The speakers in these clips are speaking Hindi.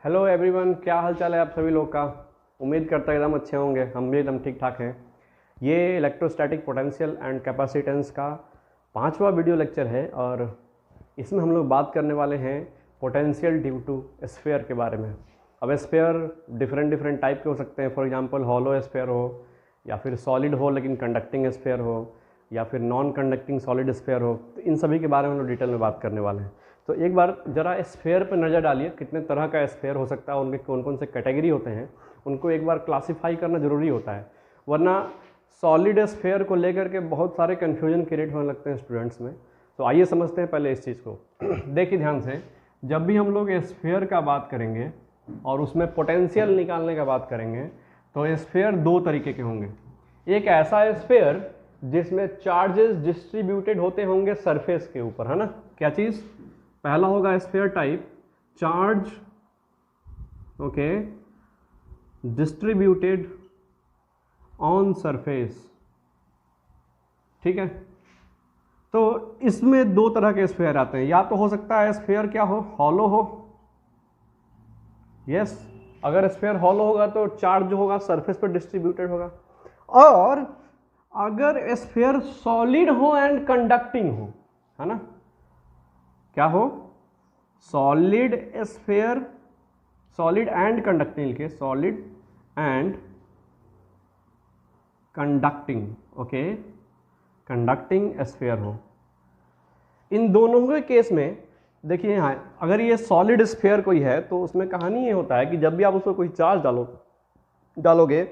हेलो एवरीवन, क्या हाल चाल है आप सभी लोग का। उम्मीद करता है एकदम अच्छे होंगे, हम भी एकदम ठीक ठाक हैं। ये इलेक्ट्रोस्टैटिक पोटेंशियल एंड कैपेसिटेंस का 5वां वीडियो लेक्चर है और इसमें हम लोग बात करने वाले हैं पोटेंशियल ड्यू टू स्फीयर के बारे में। अब स्फीयर डिफरेंट टाइप के हो सकते हैं। फॉर एग्जांपल हॉलो स्फीयर हो, या फिर सॉलिड हो लेकिन कंडक्टिंग स्फीयर हो, या फिर नॉन कंडक्टिंग सॉलिड स्फीयर हो। तो इन सभी के बारे में हम लोग डिटेल में बात करने वाले हैं। तो एक बार जरा स्फीयर पर नज़र डालिए, कितने तरह का स्फीयर हो सकता है, उनके कौन कौन से कैटेगरी होते हैं, उनको एक बार क्लासीफाई करना ज़रूरी होता है। वरना सॉलिड स्फीयर को लेकर के बहुत सारे कन्फ्यूजन क्रिएट होने लगते हैं स्टूडेंट्स में। तो आइए समझते हैं पहले इस चीज़ को। देखिए ध्यान से, जब भी हम लोग स्फीयर का बात करेंगे और उसमें पोटेंशियल निकालने का बात करेंगे तो स्फीयर दो तरीके के होंगे। एक ऐसा स्फीयर जिसमें चार्जेस डिस्ट्रीब्यूटेड होते होंगे सरफेस के ऊपर, है ना। क्या चीज़? पहला होगा sphere type charge okay distributed on surface, ठीक है। तो इसमें दो तरह के स्फीयर आते हैं। या तो हो सकता है स्फीयर क्या हो, हॉलो हो। यस, अगर स्फीयर हॉलो होगा तो चार्ज जो होगा सरफेस पर डिस्ट्रीब्यूटेड होगा। और अगर स्फीयर सॉलिड हो एंड कंडक्टिंग हो, है ना, क्या हो, solid sphere, solid and conducting लिखिए, solid and conducting, okay, conducting sphere हो। इन दोनों के केस में देखिए यहाँ, अगर ये सॉलिड स्फीयर कोई है तो उसमें कहानी ये होता है कि जब भी आप उसको कोई चार्ज डालोगे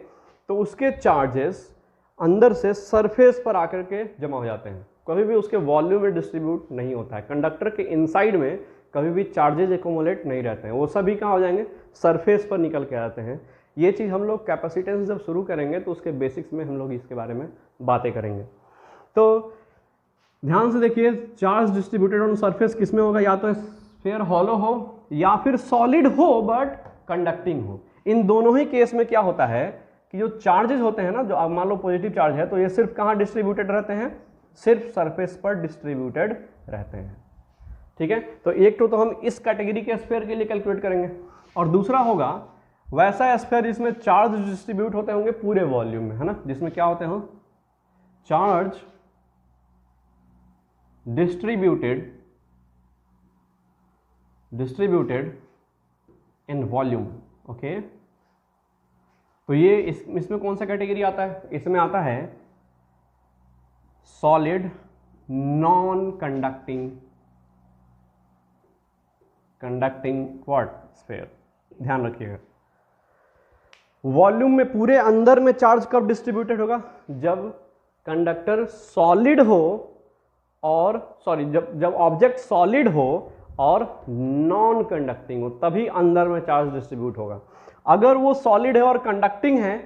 तो उसके चार्जेस अंदर से सरफेस पर आकर के जमा हो जाते हैं। कभी भी उसके वॉल्यूम में डिस्ट्रीब्यूट नहीं होता है। कंडक्टर के इनसाइड में कभी भी चार्जेज एक्यूमुलेट नहीं रहते हैं, वो सभी कहाँ हो जाएंगे, सरफेस पर निकल के आते हैं। ये चीज़ हम लोग कैपेसिटेंस जब शुरू करेंगे तो उसके बेसिक्स में हम लोग इसके बारे में बातें करेंगे। तो ध्यान से देखिए, चार्ज डिस्ट्रीब्यूटेड ऑन सरफेस किस में होगा, या तो स्फीयर हॉलो हो या फिर सॉलिड हो बट कंडक्टिंग हो। इन दोनों ही केस में क्या होता है कि जो चार्जेस होते हैं ना, जो अब मान लो पॉजिटिव चार्ज है तो ये सिर्फ कहाँ डिस्ट्रीब्यूटेड रहते हैं, सिर्फ सरफेस पर डिस्ट्रीब्यूटेड रहते हैं, ठीक है। तो एक तो हम इस कैटेगरी के स्फीयर के लिए कैलकुलेट करेंगे, और दूसरा होगा वैसा स्फीयर जिसमें चार्ज डिस्ट्रीब्यूट होते होंगे पूरे वॉल्यूम में, है ना, जिसमें क्या होते हैं, charge distributed in volume, okay. तो ये इसमें कौन सा कैटेगरी आता है, इसमें आता है solid non conducting quarter sphere. ध्यान रखिएगा, वॉल्यूम में पूरे अंदर में चार्ज कब डिस्ट्रीब्यूटेड होगा, जब कंडक्टर सॉलिड हो और जब ऑब्जेक्ट सॉलिड हो और नॉन कंडक्टिंग हो, तभी अंदर में चार्ज डिस्ट्रीब्यूट होगा। अगर वो सॉलिड है और कंडक्टिंग है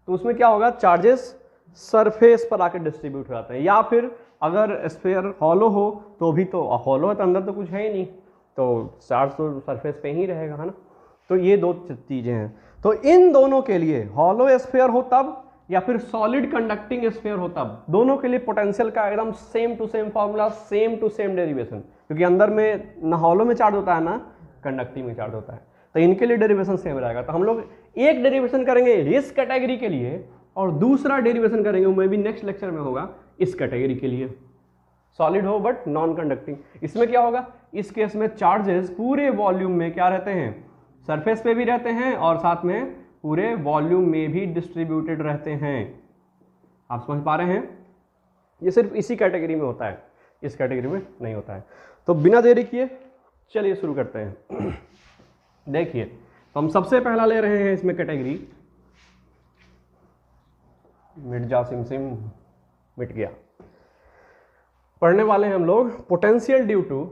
तो उसमें क्या होगा, चार्जेस सरफेस पर आकर डिस्ट्रीब्यूट हो जाते हैं। या फिर अगर स्फीयर हॉलो हो तो भी, तो हॉलो है तो अंदर तो कुछ है ही नहीं, तो चार्ज तो सरफेस पे ही रहेगा, है ना। तो ये दो चीजें हैं। तो इन दोनों के लिए, हॉलो स्फीयर हो तब या फिर सॉलिड कंडक्टिंग स्फीयर हो तब, दोनों के लिए पोटेंशियल का एकदम same to same formula, same to same derivation, क्योंकि अंदर में ना हॉलो में चार्ज होता है ना कंडक्टिंग में चार्ज होता है, तो इनके लिए डेरिवेशन सेम रहेगा। तो हम लोग एक डेरिवेशन करेंगे इस कैटेगरी के लिए और दूसरा डेरिवेशन करेंगे, वो मे भी नेक्स्ट लेक्चर में होगा, इस कैटेगरी के लिए, सॉलिड हो बट नॉन कंडक्टिंग। इसमें क्या होगा, इस केस में चार्जेस पूरे वॉल्यूम में क्या रहते हैं, सरफेस पे भी रहते हैं और साथ में पूरे वॉल्यूम में भी डिस्ट्रीब्यूटेड रहते हैं। आप समझ पा रहे हैं, ये सिर्फ इसी कैटेगरी में होता है, इस कैटेगरी में नहीं होता है। तो बिना देरी किए चलिए शुरू करते हैं। देखिए, तो हम सबसे पहला ले रहे हैं इसमें कैटेगरी, मिट जा सिम मिट गया। पढ़ने वाले हैं हम लोग potential due to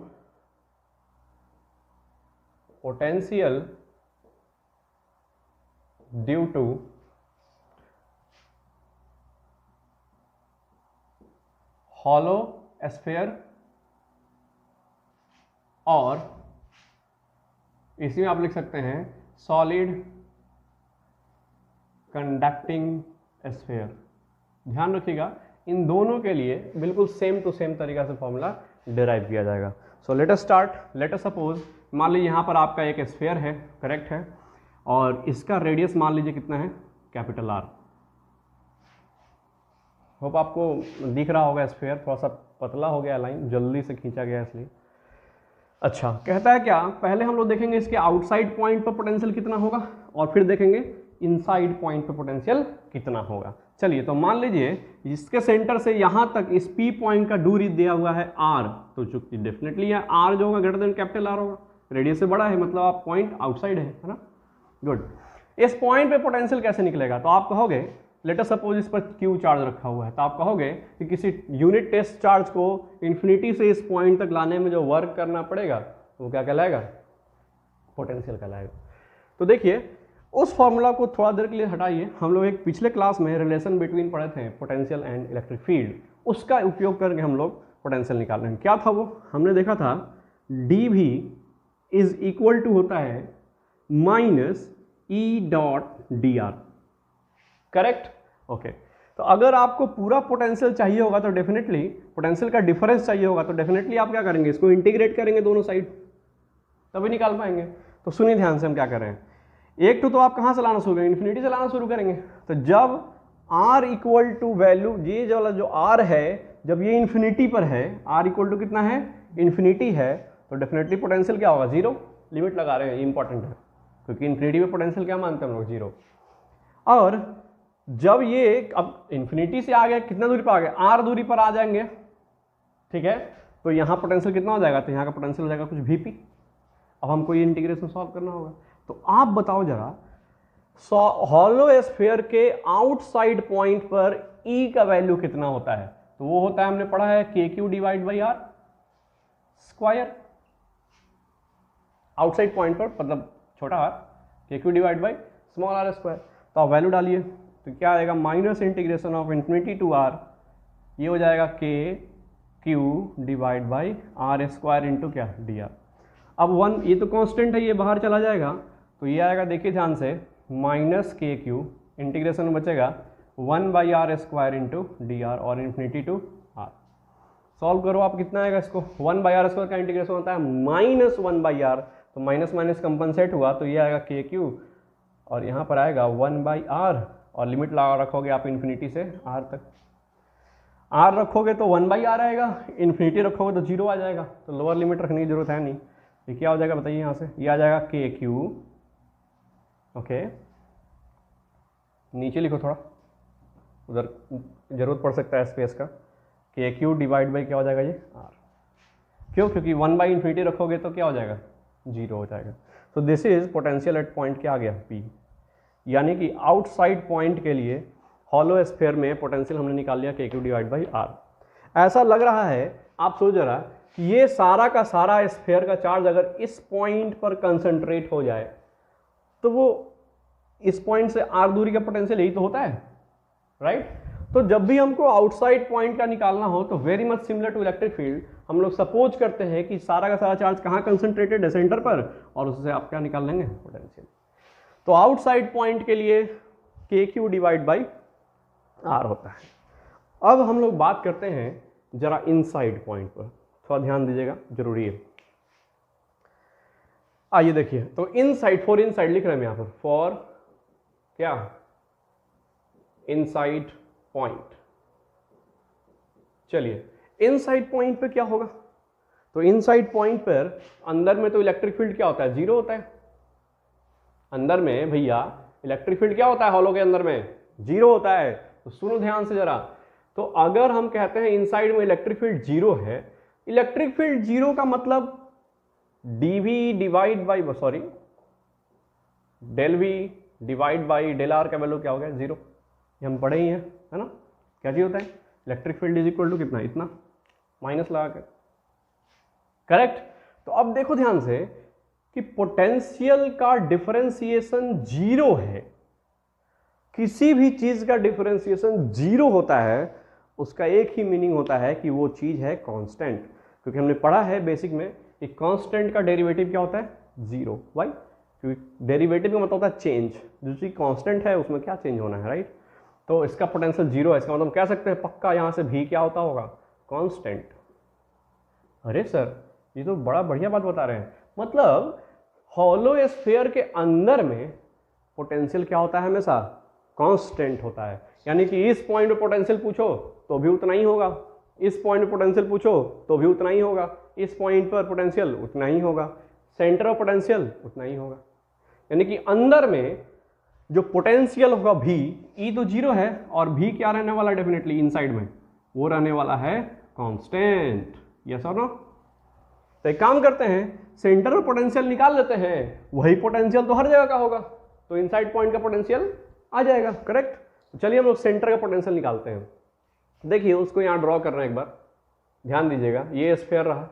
hollow sphere, और इसमें आप लिख सकते हैं सॉलिड कंडक्टिंग स्फीयर। ध्यान रखिएगा, इन दोनों के लिए बिल्कुल सेम टू सेम तरीका से फॉर्मूला डिराइव किया जाएगा। So let us start. Let us suppose मान लीजिए यहाँ पर आपका एक स्फीयर है, करेक्ट है, और इसका रेडियस मान लीजिए कितना है, कैपिटल आर। होप आपको दिख रहा होगा स्फीयर, थोड़ा सा पतला हो गया लाइन, जल्दी से खींचा गया इसलिए। अच्छा, कहता है क्या, पहले हम लोग देखेंगे इसके आउटसाइड पॉइंट पर पोटेंशियल कितना होगा और फिर देखेंगे इनसाइड पॉइंट पर पोटेंशियल कितना होगा। चलिए, तो मान लीजिए इसके सेंटर से यहाँ तक इस पी पॉइंट का दूरी दिया हुआ है आर, तो चूंकि डेफिनेटली है आर जो होगा ग्रेटर देन कैपिटल आर होगा, रेडियस से बड़ा है, मतलब आप पॉइंट आउटसाइड है ना। गुड। इस पॉइंट पे पोटेंशियल कैसे निकलेगा, तो आप कहोगे लेट अस सपोज इस पर क्यू चार्ज रखा हुआ है, तो आप कहोगे कि किसी यूनिट टेस्ट चार्ज को इन्फिनिटी से इस पॉइंट तक लाने में जो वर्क करना पड़ेगा वो क्या कहलाएगा, पोटेंशियल कहलाएगा। तो देखिए, उस फॉर्मूला को थोड़ा देर के लिए हटाइए, हम लोग एक पिछले क्लास में रिलेशन बिटवीन पढ़े थे पोटेंशियल एंड इलेक्ट्रिक फील्ड, उसका उपयोग करके हम लोग पोटेंशियल निकाल रहे हैं। क्या था वो, हमने देखा था डी भी इज इक्वल टू होता है minus E dot D R, correct. Okay, तो अगर आपको पूरा पोटेंशियल चाहिए होगा तो डेफिनेटली पोटेंशियल का डिफरेंस चाहिए होगा तो डेफिनेटली आप क्या करेंगे, इसको इंटीग्रेट करेंगे दोनों साइड, तभी निकाल पाएंगे। तो सुनिए ध्यान से हम क्या कर रहे हैं, एक तो आप कहाँ से लाना शुरू करेंगे, इन्फिनिटी से लाना शुरू करेंगे। तो जब r इक्वल टू वैल्यू, ये जो r है, जब ये इन्फिनिटी पर है, r इक्वल टू कितना है, इन्फिनिटी है, तो डेफिनेटली पोटेंशियल क्या होगा, जीरो। लिमिट लगा रहे हैं, इंपॉर्टेंट है, क्योंकि इन्फिनिटी में पोटेंशियल क्या मानते हैं हम लोग, जीरो। और जब ये अब इन्फिनिटी से आ गया, कितना दूरी पर आ गया, r दूरी पर आ जाएंगे, ठीक है, तो यहाँ पोटेंशियल कितना हो जाएगा, तो यहाँ का पोटेंशियल हो जाएगा कुछ वीपी। अब हमको ये इंटीग्रेशन सॉल्व करना होगा। तो आप बताओ जरा, हॉलो स्फीयर के आउटसाइड पॉइंट पर E का वैल्यू कितना होता है, तो वो होता है, हमने पढ़ा है के Q divide by r square. Outside point पर मतलब छोटा r, k Q divide by small r square. तो आप वैल्यू डालिए, तो क्या आएगा, minus integration of infinity to r, ये हो जाएगा k Q divide by r square into क्या, डी आर। अब वन, ये तो कांस्टेंट है, ये बाहर चला जाएगा, तो ये आएगा, देखिए ध्यान से, माइनस के क्यू, इंटीग्रेशन में बचेगा 1 by r square into d r और इन्फिनिटी टू आर। सॉल्व करो आप, कितना आएगा इसको, 1 बाई आर स्क्वायर का इंटीग्रेशन होता है माइनस 1 बाई आर, तो माइनस माइनस कंपनसेट हुआ, तो ये आएगा के क्यू, और यहाँ पर आएगा 1 बाई आर, और लिमिट लगा रखोगे आप इन्फिनिटी से आर तक। आर रखोगे तो 1 बाई आर आएगा, इन्फिनिटी रखोगे तो जीरो आ जाएगा, तो लोअर लिमिट रखने की जरूरत है नहीं। ये क्या हो जाएगा बताइए, यहाँ से ये आ जाएगा के क्यू, ओके, नीचे लिखो थोड़ा, उधर जरूरत पड़ सकता है स्पेस का, के क्यू डिवाइड बाई क्या हो जाएगा ये आर। क्यों, क्योंकि 1 बाई इन्फिनिटी रखोगे तो क्या हो जाएगा, जीरो हो जाएगा। तो this is potential at point क्या आ गया, पी, यानी कि आउटसाइड पॉइंट के लिए हॉलो स्फीयर में पोटेंशियल हमने निकाल लिया के क्यू डिवाइड बाई आर। ऐसा लग रहा है, आप सोच रहा कि ये सारा का सारा स्फीयर का चार्ज अगर इस पॉइंट पर कंसंट्रेट हो जाए तो वो इस पॉइंट से आर दूरी का पोटेंशियल यही तो होता है, राइट। तो जब भी हमको आउटसाइड पॉइंट का निकालना हो तो very much similar to electric field, हम लोग सपोज करते हैं कि सारा का सारा चार्ज कहाँ कंसंट्रेटेड है, सेंटर पर, और उससे आप क्या निकाल लेंगे, पोटेंशियल। तो आउटसाइड पॉइंट के लिए k Q divide by are होता है। अब हम लोग बात करते हैं जरा इनसाइड पॉइंट पर, थोड़ा ध्यान दीजिएगा, जरूरी है। आइए देखिए, तो इनसाइड, फॉर इनसाइड लिख रहे हैं यहाँ पर, फॉर क्या, इनसाइड पॉइंट। चलिए, इनसाइड पॉइंट पे क्या होगा, तो इनसाइड पॉइंट पर अंदर में तो इलेक्ट्रिक फील्ड क्या होता है, जीरो होता है। अंदर में भैया इलेक्ट्रिक फील्ड क्या होता है, हॉलो के अंदर में जीरो होता है। तो सुनो ध्यान से जरा, तो अगर हम कहते हैं इनसाइड में इलेक्ट्रिक फील्ड जीरो है, इलेक्ट्रिक फील्ड जीरो का मतलब d v divide by, sorry, del V divide by del r का वैल्यू क्या हो गया, जीरो। ये हम पढ़े ही हैं, है ना। क्या चीज होता है, electric field is equal to कितना, इतना, माइनस लगा कर, करेक्ट। तो अब देखो ध्यान से कि पोटेंशियल का डिफरेंशिएशन जीरो है, किसी भी चीज का डिफरेंशिएशन जीरो होता है, उसका एक ही मीनिंग होता है कि वो चीज है कांस्टेंट। क्योंकि हमने पढ़ा है बेसिक में कि कांस्टेंट का डेरिवेटिव क्या होता है, जीरो। वाई, क्योंकि डेरिवेटिव का मतलब होता है चेंज, जो चीज कांस्टेंट है उसमें क्या चेंज होना है, राइट। तो इसका पोटेंशियल जीरो है, इसका मतलब कह सकते हैं पक्का यहां से भी क्या होता होगा, कांस्टेंट। अरे सर, ये तो बड़ा बढ़िया बात बता रहे हैं। मतलब हॉलो स्फीयर के अंदर में पोटेंशियल क्या होता है, हमेशा कांस्टेंट होता है। यानी कि इस पॉइंट पे पोटेंशियल पूछो तो भी उतना ही होगा, इस पॉइंट पे पोटेंशियल पूछो तो भी उतना ही होगा, इस पॉइंट पर पोटेंशियल उतना ही होगा, सेंटर ऑफ पोटेंशियल उतना ही होगा। यानी कि अंदर में जो पोटेंशियल होगा भी, ई तो जीरो है और भी क्या रहने वाला डेफिनेटली इनसाइड में, वो रहने वाला है कांस्टेंट। यस और नो? तो एक काम करते हैं, सेंटर ऑफ पोटेंशियल निकाल लेते हैं, वही पोटेंशियल तो हर जगह का होगा, तो इनसाइड पॉइंट का पोटेंशियल आ जाएगा। करेक्ट? तो चलिए हम लोग सेंटर का पोटेंशियल निकालते हैं। देखिए उसको यहाँ ड्रॉ कर रहे हैं, एक बार ध्यान दीजिएगा, ये स्फीयर रहा।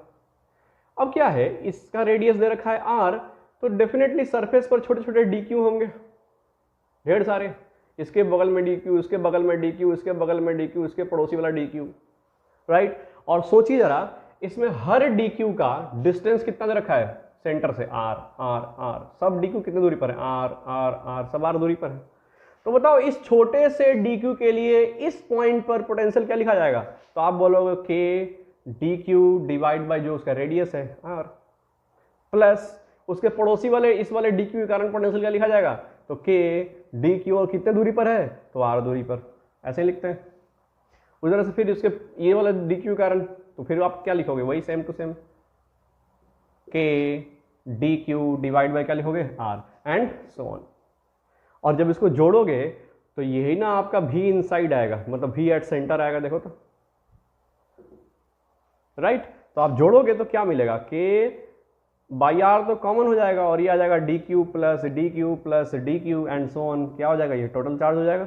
अब क्या है, इसका रेडियस दे रखा है आर, तो डेफिनेटली सरफेस पर छोटे छोटे डी क्यू होंगे, ढेर सारे, इसके बगल में डी क्यू, इसके बगल में डी क्यू, इसके बगल में डी क्यू, इसके पड़ोसी वाला डी क्यू, राइट। और सोचिए जरा, इसमें हर डी क्यू का डिस्टेंस कितना दे रखा है सेंटर से, आर आर आर, सब डी क्यू कितनी दूरी पर है, आर आर आर, सब आर दूरी पर है। तो बताओ इस छोटे से डी क्यू के लिए इस पॉइंट पर पोटेंशियल क्या लिखा जाएगा? तो आप बोलोगे के डी क्यू डिवाइड बाई जो उसका रेडियस है आर, प्लस उसके पड़ोसी वाले इस वाले डी क्यू के कारण पोटेंशियल क्या लिखा जाएगा? तो के डी क्यू और कितने दूरी पर है, तो आर दूरी पर, ऐसे लिखते हैं। उस तरह से फिर उसके ये वाला डी क्यू कारण, तो फिर आप क्या लिखोगे, वही सेम टू सेम, के डी क्यू डिवाइड बाई क्या लिखोगे, आर, एंड सो ऑन। और जब इसको जोड़ोगे तो यही ना आपका भी इनसाइड आएगा, मतलब भी एट सेंटर आएगा, देखो तो, राइट। तो आप जोड़ोगे तो क्या मिलेगा, के बाई आर तो कॉमन हो जाएगा और ये आ जाएगा D Q plus D Q plus D Q and so on, क्या हो जाएगा, ये टोटल चार्ज हो जाएगा।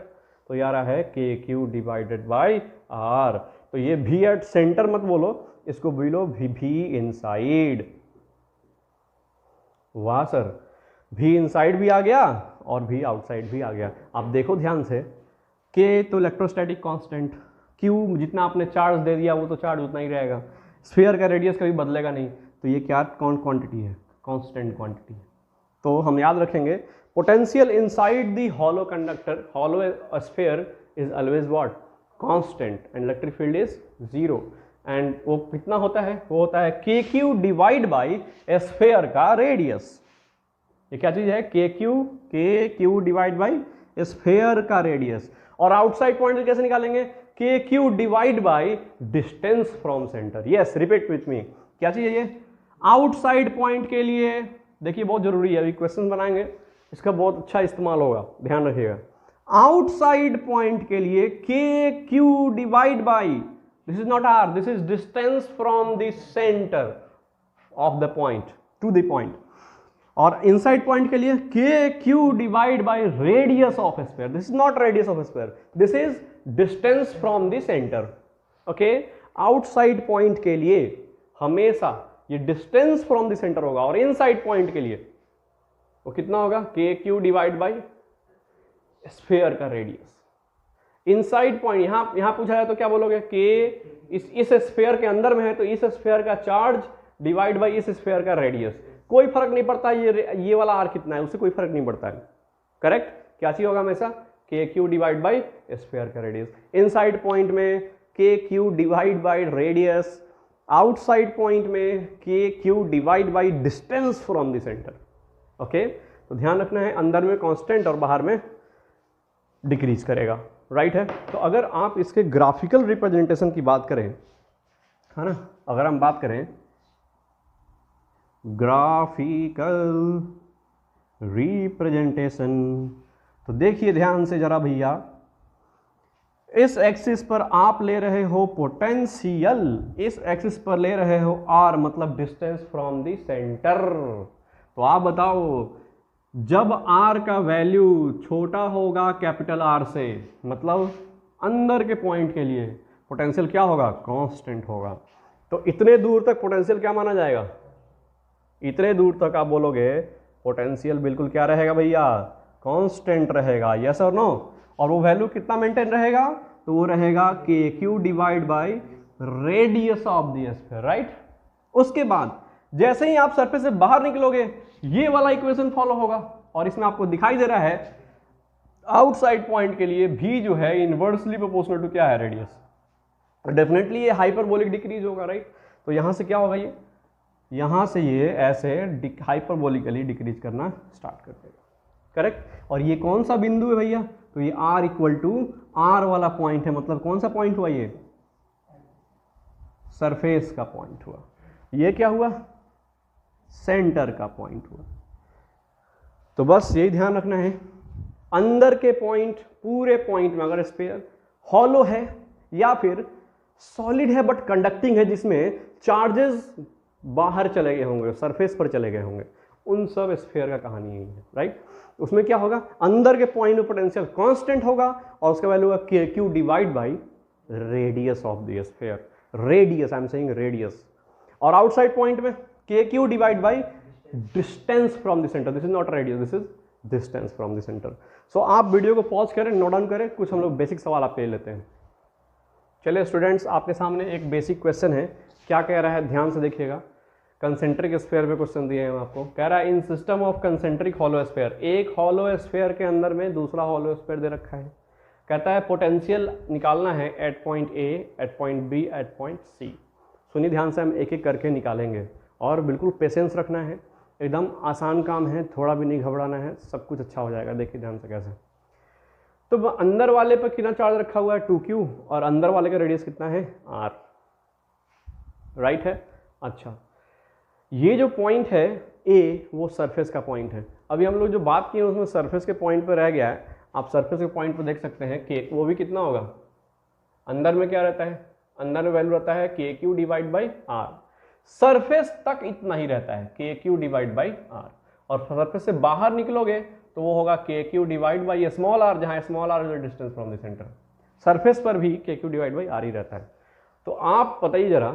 तो ये आ रहा है के क्यू डिवाइडेड बाई आर। तो ये भी एट सेंटर मत बोलो, इसको बोलो भी इनसाइड। वाह सर, भी इनसाइड भी आ गया और भी आउटसाइड भी आ गया। आप देखो ध्यान से, के तो इलेक्ट्रोस्टैटिक कांस्टेंट, क्यू जितना आपने चार्ज दे दिया वो तो चार्ज उतना ही रहेगा, स्फीयर का रेडियस कभी बदलेगा नहीं, तो ये क्या क्वांटिटी है, कांस्टेंट क्वांटिटी है। तो हम याद रखेंगे, potential inside the hollow conductor, hollow sphere is always what, constant, and electric field is zero. And वो कितना होता है, वो होता है के क्यू डिवाइड बाई स्फीयर का रेडियस। ये क्या चीज है, के क्यू डिवाइड बाई स्फीयर का रेडियस। और आउटसाइड पॉइंट कैसे निकालेंगे, के Q divide by distance from centre. Yes, repeat with me, क्या चीज है ये, आउटसाइड पॉइंट के लिए देखिए बहुत जरूरी है, अभी क्वेश्चन बनाएंगे इसका बहुत अच्छा इस्तेमाल होगा, ध्यान रखिएगा। आउटसाइड पॉइंट के लिए k Q divide by, this is not r, this is distance from the center of the point to the point. और इनसाइड पॉइंट के लिए k Q divide by radius of sphere, this is not radius of sphere, this is distance from the center. Okay, outside point के लिए हमेशा ये डिस्टेंस फ्रॉम द सेंटर होगा, और इनसाइड पॉइंट के लिए वो कितना होगा, K Q divide by sphere का रेडियस। इनसाइड पॉइंट यहां पूछा जाए तो क्या बोलोगे, के इस स्फीयर के अंदर में है तो इस स्फीयर का चार्ज डिवाइड बाई इस स्फीयर का रेडियस। कोई फर्क नहीं पड़ता ये वाला आर कितना है, उससे कोई फर्क नहीं पड़ता है। करेक्ट, क्या चीज होगा हमेशा, के क्यू डिवाइड बाई स्फीयर का रेडियस। इनसाइड पॉइंट में K Q divide by radius, outside point में K Q divide by distance from the center. Okay, तो ध्यान रखना है, अंदर में कांस्टेंट और बाहर में डिक्रीज करेगा, राइट है। तो अगर आप इसके ग्राफिकल रिप्रेजेंटेशन की बात करें, है ना, अगर हम बात करें ग्राफिकल रिप्रेजेंटेशन, तो देखिए ध्यान से जरा भैया, इस एक्सिस पर आप ले रहे हो पोटेंशियल, इस एक्सिस पर ले रहे हो आर, मतलब डिस्टेंस फ्रॉम द सेंटर। तो आप बताओ, जब आर का वैल्यू छोटा होगा कैपिटल आर से, मतलब अंदर के पॉइंट के लिए पोटेंशियल क्या होगा, कांस्टेंट होगा। तो इतने दूर तक पोटेंशियल क्या माना जाएगा, इतने दूर तक आप बोलोगे पोटेंशियल बिल्कुल क्या रहेगा भैया, कांस्टेंट रहेगा। यस और नो? और वो वैल्यू कितना मेंटेन रहेगा, तो वो रहेगा के Q divide by radius of the sphere, right. उसके बाद जैसे ही आप सरफेस से बाहर निकलोगे ये वाला इक्वेशन फॉलो होगा, और इसमें आपको दिखाई दे रहा है आउटसाइड पॉइंट के लिए भी जो है इनवर्सली प्रोपोर्शनल टू क्या है, रेडियस। डेफिनेटली ये हाइपरबोलिक डिक्रीज होगा, राइट। तो यहां से क्या होगा, यहाँ से ये ऐसे हाइपरबोलिकली डिक्रीज करना स्टार्ट कर देगा, करेक्ट। और ये कौन सा बिंदु है भैया, तो ये r इक्वल टू आर वाला पॉइंट है, मतलब कौन सा पॉइंट हुआ, ये सरफेस का पॉइंट हुआ। ये क्या हुआ, सेंटर का पॉइंट हुआ। तो बस यही ध्यान रखना है, अंदर के पॉइंट, पूरे पॉइंट में अगर स्फीयर हॉलो है या फिर सॉलिड है बट कंडक्टिंग है, जिसमें चार्जेस बाहर चले गए होंगे, सरफेस पर चले गए होंगे, उन सब स्फीयर का कहानी यही है, राइट। उसमें क्या होगा, अंदर के पॉइंट में पोटेंशियल कांस्टेंट होगा और उसका वैल्यू होगा K Q divide by radius of the sphere, radius, I am saying radius. और आउटसाइड पॉइंट में K Q divide by distance from the centre, this is not radius, this is distance from the centre. So आप वीडियो को पॉज करें, नोट डाउन करें, कुछ हम लोग बेसिक सवाल आपके लिए लेते हैं। चलिए स्टूडेंट्स, आपके सामने एक बेसिक क्वेश्चन है, क्या कह रहा है ध्यान से देखिएगा। कंसेंट्रिक स्फीयर पे क्वेश्चन दिए हैं आपको, कह रहा है in system of concentric hollow sphere, एक हॉलो स्फीयर के अंदर में दूसरा हॉलो स्फीयर दे रखा है, कहता है पोटेंशियल निकालना है at point A, at point B, at point C. सुनिए ध्यान से, हम एक एक करके निकालेंगे और बिल्कुल पेशेंस रखना है, एकदम आसान काम है, थोड़ा भी नहीं घबराना है, सब कुछ अच्छा हो जाएगा। देखिए ध्यान से कैसे। तो अंदर वाले पर कितना चार्ज रखा हुआ है 2q और अंदर वाले का रेडियस कितना है r, राइट है। अच्छा, ये जो पॉइंट है a वो सरफेस का पॉइंट है। अभी हम लोग जो बात किए उसमें सरफेस के पॉइंट पर रह गया है, आप सरफेस के पॉइंट पर देख सकते हैं कि वो भी कितना होगा, अंदर में क्या रहता है, अंदर में वैल्यू रहता है के Q divide by R, surface तक इतना ही रहता है के क्यू डिवाइड बाई आर, और सरफेस से बाहर निकलोगे तो वो होगा K Q divide by small R, जहाँ small R is distance from the centre. Surface पर भी K Q divide by R ही रहता है। तो आप बताइए जरा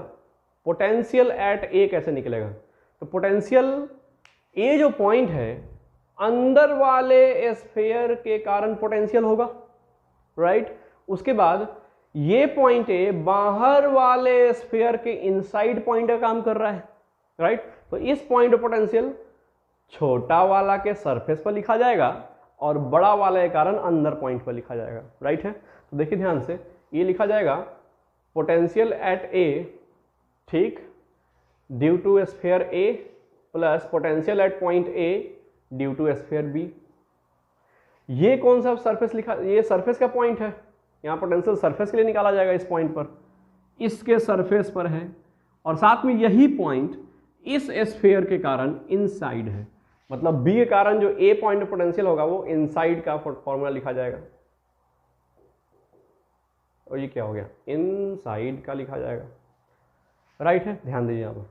पोटेंशियल एट ए कैसे निकलेगा। तो पोटेंशियल ए जो पॉइंट है अंदर वाले स्फीयर के कारण पोटेंशियल होगा, राइट। उसके बाद ये पॉइंट ए बाहर वाले स्फीयर के इनसाइड पॉइंट का काम कर रहा है, राइट। तो इस पॉइंट पर पोटेंशियल छोटा वाला के सरफेस पर लिखा जाएगा और बड़ा वाले के कारण अंदर पॉइंट पर लिखा जाएगा, राइट है। तो देखिए ध्यान से, ये लिखा जाएगा पोटेंशियल एट ए, ठीक, due to sphere A plus potential at point A due to sphere B. ये कौन सा सरफेस लिखा, ये सरफेस का पॉइंट है, यहाँ पोटेंशियल सरफेस के लिए निकाला जाएगा इस पॉइंट पर, इसके सरफेस पर है, और साथ में यही पॉइंट इस स्फीयर के कारण इनसाइड है, मतलब बी के कारण जो ए पॉइंट में पोटेंशियल होगा वो इनसाइड का फॉर्मूला लिखा जाएगा, और ये क्या हो गया, इनसाइड का लिखा जाएगा, राइट है। ध्यान दीजिए यहाँ पर।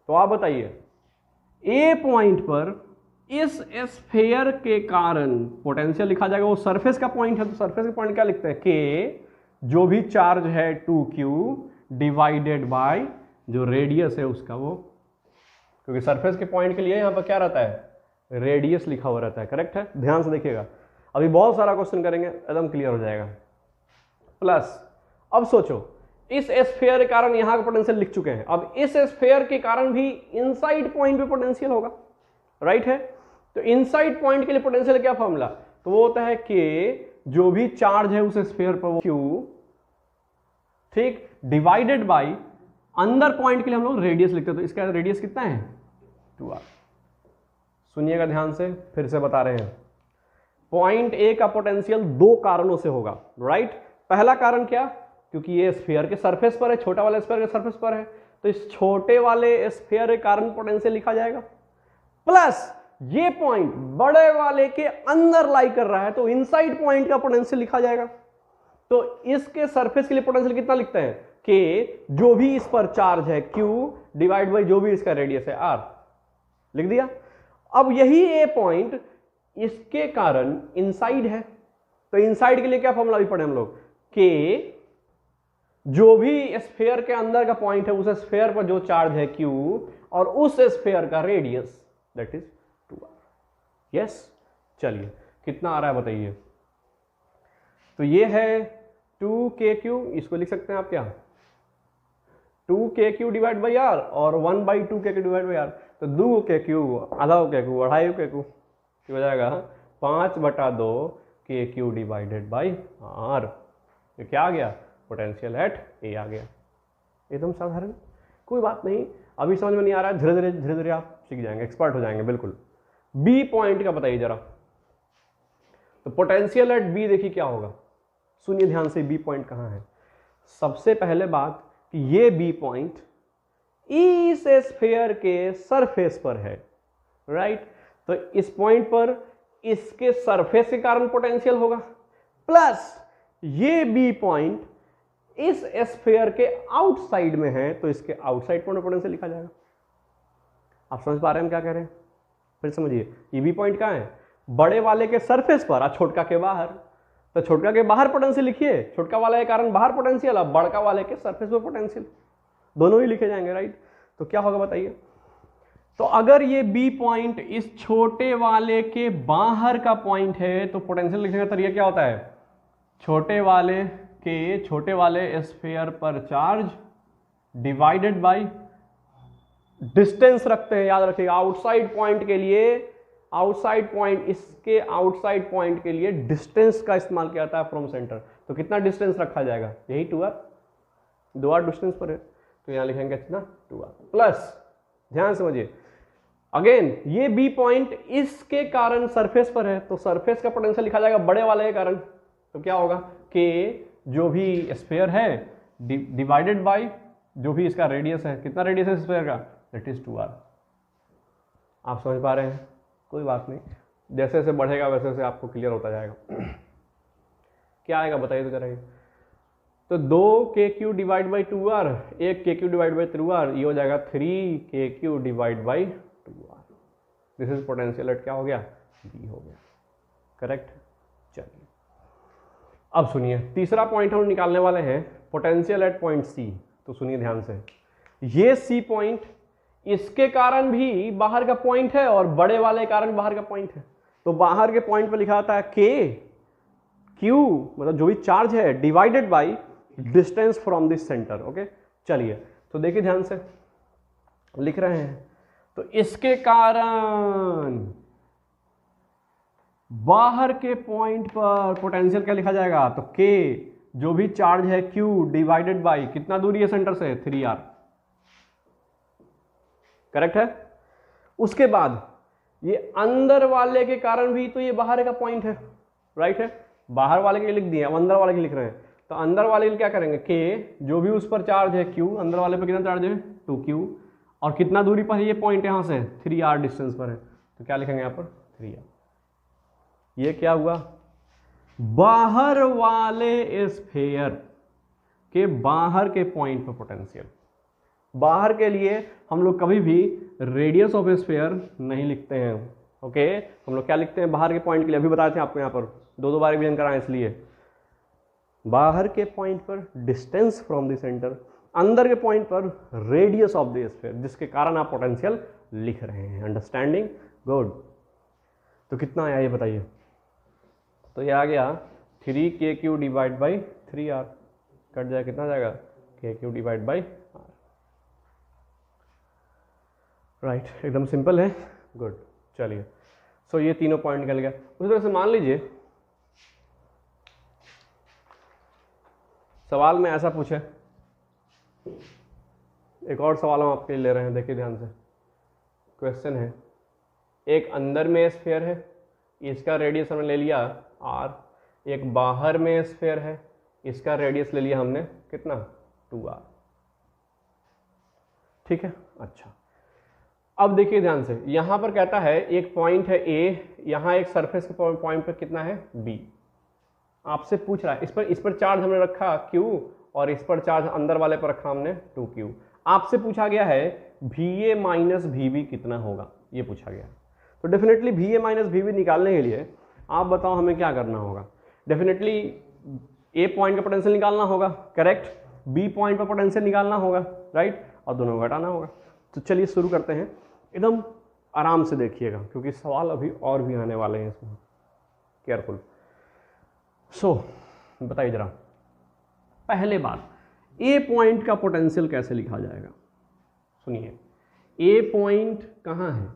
तो आप बताइए ए पॉइंट पर इस स्फीयर के कारण पोटेंशियल लिखा जाएगा, वो सरफेस का पॉइंट है, तो सरफेस का पॉइंट क्या लिखते हैं, के जो भी चार्ज है 2q डिवाइडेड बाय जो रेडियस है उसका, वो क्योंकि सरफेस के पॉइंट के लिए यहाँ पर क्या रहता है, रेडियस लिखा हुआ रहता है, करेक्ट है। ध्यान से देखिएगा, अभी बहुत सारा क्वेश्चन करेंगे, एकदम क्लियर हो जाएगा। प्लस अब सोचो, इस स्फीयर के कारण यहाँ का पोटेंशियल लिख चुके हैं, अब इस स्फीयर के कारण भी इनसाइड पॉइंट पे पोटेंशियल होगा, राइट है। तो इनसाइड पॉइंट के लिए पोटेंशियल क्या फॉर्मूला, तो वो होता है कि जो भी चार्ज है उस स्फीयर पर वो क्यू, ठीक, डिवाइडेड बाई अंदर पॉइंट के लिए हम लोग रेडियस लिखते हैं, तो इसका रेडियस कितना है 2r। सुनिएगा ध्यान से, फिर से बता रहे हैं, पॉइंट ए का पोटेंशियल दो कारणों से होगा, राइट। पहला कारण क्या, क्योंकि ये स्फीयर के सरफेस पर है, छोटा वाला स्फीयर के सरफेस पर है, तो इस छोटे वाले स्फीयर के कारण पोटेंशियल लिखा जाएगा, प्लस ये पॉइंट बड़े वाले के अंदर लाई कर रहा है, तो इनसाइड पॉइंट का पोटेंशियल लिखा जाएगा। तो इसके सरफेस के लिए पोटेंशियल कितना लिखते हैं, कि जो भी इस पर चार्ज है q डिवाइड बाई जो भी इसका रेडियस है r, लिख दिया। अब यही ए पॉइंट इसके कारण इनसाइड है, तो इनसाइड के लिए क्या फॉर्मूला भी पढ़े हम लोग, कि जो भी स्फीयर के अंदर का पॉइंट है उस स्फीयर पर जो चार्ज है q और उस स्फीयर का radius that is 2r। Yes, चलिए कितना आ रहा है बताइए। तो ये है 2kq, इसको लिख सकते हैं आप क्या, 2kq डिवाइड बाई आर और 1/2kq डिवाइड बाई आर। तो 2kq, आधा kq, अढ़ाई kq हो जाएगा 5/2 kq डिवाइडेड बाई आर। ये क्या आ गया, पोटेंशियल एट ए आ गया। एकदम साधारण, कोई बात नहीं, अभी समझ में नहीं आ रहा है, धीरे धीरे आप सीख जाएंगे, एक्सपर्ट हो जाएंगे बिल्कुल। बी पॉइंट का बताइए जरा। तो पोटेंशियल एट बी देखिए क्या होगा, सुनिए ध्यान से, बी पॉइंट कहाँ है। सबसे पहले बात कि ये बी पॉइंट इस स्फीयर के सरफेस पर है, राइट। तो इस पॉइंट पर इसके सरफेस के कारण पोटेंशियल होगा, प्लस ये बी पॉइंट इस स्फीयर के आउटसाइड में है, तो इसके आउटसाइड पॉइंट पोटेंशियल लिखा जाएगा। आप समझ पा रहे हैं हम क्या कह रहे हैं? फिर समझिए, ये बी पॉइंट कहाँ है? बड़े वाले के सरफेस पर और छोटका के बाहर। तो छोटका के बाहर पोटेंशियल लिखिए, छोटका वाले के कारण बाहर पोटेंशियल, अब बड़का वाले के सरफेस पर पोटेंशियल, दोनों ही लिखे जाएंगे, राइट। तो क्या होगा बताइए। तो अगर ये बी पॉइंट इस छोटे वाले के बाहर का पॉइंट है तो पोटेंशियल लिखने का तरीका क्या होता है? छोटे वाले स्फीयर पर चार्ज डिवाइडेड बाय डिस्टेंस रखते हैं, याद रखिएगा। आउटसाइड पॉइंट के लिए, आउटसाइड पॉइंट, इसके आउटसाइड पॉइंट के लिए डिस्टेंस का इस्तेमाल किया जाता है फ्रॉम सेंटर। तो कितना डिस्टेंस रखा जाएगा? यही 2r, 2r डिस्टेंस पर है, तो यहां लिखेंगे कितना? 2r प्लस, ध्यान समझिए अगेन, ये बी पॉइंट इसके कारण सरफेस पर है, तो सरफेस का पोटेंशियल लिखा जाएगा बड़े वाले के कारण। तो क्या होगा कि जो भी स्फीयर है डिवाइडेड बाय जो भी इसका रेडियस है, कितना रेडियस है स्फीयर का? That is 2r। आप समझ पा रहे हैं? कोई बात नहीं, जैसे जैसे बढ़ेगा वैसे वैसे आपको क्लियर होता जाएगा। क्या आएगा बताइए तो जरा। तो 2kq divide by 2r, 1kq divide by 2r, ये हो जाएगा 3kq divide by 2r। This is potential eight क्या हो गया? बी हो गया, करेक्ट। चलिए अब सुनिए, तीसरा पॉइंट हम निकालने वाले हैं, पोटेंशियल एट पॉइंट सी। तो सुनिए ध्यान से, ये सी पॉइंट इसके कारण भी बाहर का पॉइंट है और बड़े वाले कारण बाहर का पॉइंट है। तो बाहर के पॉइंट पर लिखा होता है k q, मतलब जो भी चार्ज है, divided by distance from this centre. Okay, चलिए तो देखिए ध्यान से, लिख रहे हैं। तो इसके कारण बाहर के पॉइंट पर पोटेंशियल क्या लिखा जाएगा? तो k जो भी चार्ज है q डिवाइडेड बाय कितना दूरी है सेंटर से? 3r, करेक्ट है। उसके बाद ये अंदर वाले के कारण भी तो ये बाहर का पॉइंट है, राइट है। बाहर वाले के लिख दिए, अब अंदर वाले के लिख रहे हैं। तो अंदर वाले के लिए क्या करेंगे? k जो भी उस पर चार्ज है q, अंदर वाले पर कितना चार्ज है? 2q, और कितना दूरी पर है ये पॉइंट यहां से? 3r डिस्टेंस पर है। तो क्या लिखेंगे यहाँ पर? 3r। ये क्या हुआ? बाहर वाले स्फीयर के बाहर के पॉइंट पर पोटेंशियल। बाहर के लिए हम लोग कभी भी रेडियस ऑफ स्फीयर नहीं लिखते हैं, ओके। हम लोग क्या लिखते हैं बाहर के पॉइंट के लिए? अभी बताए थे आपको, यहाँ पर दो बार रिवीजन कराएं, इसलिए बाहर के पॉइंट पर डिस्टेंस फ्रॉम द सेंटर, अंदर के पॉइंट पर रेडियस ऑफ द स्फीयर, जिसके कारण आप पोटेंशियल लिख रहे हैं। अंडरस्टैंडिंग? गुड। तो कितना आया ये बताइए। तो ये आ गया 3kq divide by 3r, cut जाए कितना जाएगा? kq divide by r, right. एकदम सिंपल है, गुड। चलिए, सो ये तीनों पॉइंट निकल गया। उसी तरह से मान लीजिए सवाल में ऐसा पूछे, एक और सवाल हम आपके लिए ले रहे हैं, देखिए ध्यान से। क्वेश्चन है, एक अंदर में स्फीयर है, इसका रेडियस हमने ले लिया r, एक बाहर में स्फीयर है, इसका रेडियस ले लिया हमने कितना? 2r, ठीक है। अच्छा, अब देखिए ध्यान से, यहां पर कहता है एक पॉइंट है A, यहां एक सरफेस के पॉइंट पर कितना है? B। आपसे पूछ रहा है, इस पर चार्ज हमने रखा Q और इस पर चार्ज अंदर वाले पर रखा हमने 2Q। आपसे पूछा गया है VA माइनस VB कितना होगा, ये पूछा गया। तो डेफिनेटली VA माइनस VB निकालने के लिए आप बताओ हमें क्या करना होगा। डेफिनेटली A पॉइंट का पोटेंशियल निकालना होगा, करेक्ट। B पॉइंट पर पोटेंशियल निकालना होगा, राइट, और दोनों को घटाना होगा। तो चलिए शुरू करते हैं, एकदम आराम से देखिएगा क्योंकि सवाल अभी और भी आने वाले हैं इसमें, केयरफुल। सो बताइए जरा, पहले बात, ए पॉइंट का पोटेंशियल कैसे लिखा जाएगा? सुनिए, ए पॉइंट कहाँ है?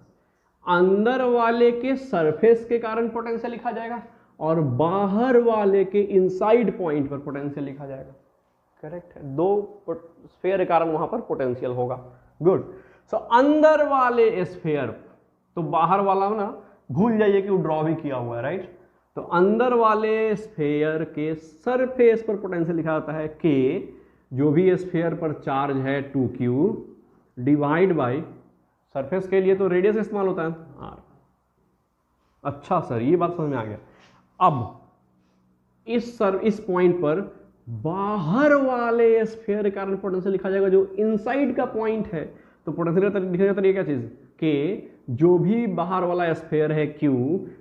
अंदर वाले के सरफेस के कारण पोटेंशियल लिखा जाएगा और बाहर वाले के इनसाइड पॉइंट पर पोटेंशियल लिखा जाएगा, करेक्ट है। दो स्फीयर के कारण वहां पर पोटेंशियल होगा, गुड। सो अंदर वाले स्फीयर, तो बाहर वाला ना भूल जाइए कि वो ड्रॉ भी किया हुआ है, राइट। तो अंदर वाले स्फीयर के सरफेस पर पोटेंशियल लिखा जाता है के, जो भी स्फीयर पर चार्ज है 2q डिवाइड बाय सरफेस के लिए तो रेडियस इस्तेमाल होता है r। अच्छा सर, ये बात समझ में आ गया। अब इस पॉइंट पर बाहर वाले स्फीयर के कारण पोटेंशियल लिखा जाएगा जो इनसाइड का पॉइंट है। तो पोटेंशियल का लिखने का तरीका क्या चीज के, जो भी बाहर वाला स्फीयर है q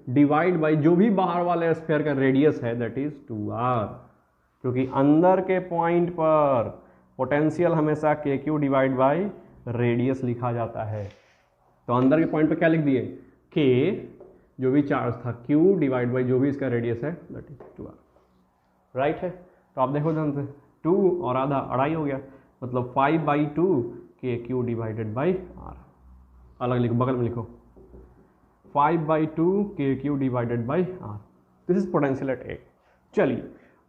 डिवाइड बाय जो भी बाहर वाले स्फीयर का रेडियस है दैट इज 2r, क्योंकि अंदर के पॉइंट पर पोटेंशियल हमेशा kq डिवाइड बाय रेडियस लिखा जाता है। तो अंदर के पॉइंट पर क्या लिख दिए, k जो भी चार्ज था q डिवाइड बाय जो भी इसका रेडियस है दैट इज 2r, राइट है। तो आप देखो ध्यान से 2 और आधा अढ़ाई हो गया, मतलब 5/2 kq डिवाइडेड बाई r। अलग लिखो, बगल में लिखो 5/2 kq divided by r। This is potential eight A। चलिए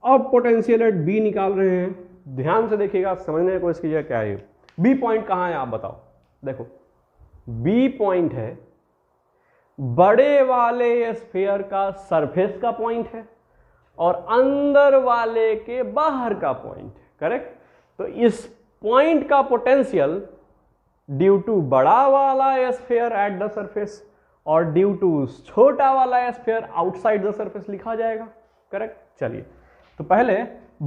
अब पोटेंशियल एट B निकाल रहे हैं। ध्यान से देखिएगा, समझने की कोशिश कीजिएगा क्या है। B पॉइंट कहाँ है आप बताओ। देखो B पॉइंट है बड़े वाले स्फीयर का सरफेस का पॉइंट है और अंदर वाले के बाहर का पॉइंट है, करेक्ट। तो इस पॉइंट का पोटेंशियल ड्यू टू बड़ा वाला स्फीयर एट द सरफेस और ड्यू टू छोटा वाला स्फीयर आउटसाइड द सरफेस लिखा जाएगा, करेक्ट। चलिए तो पहले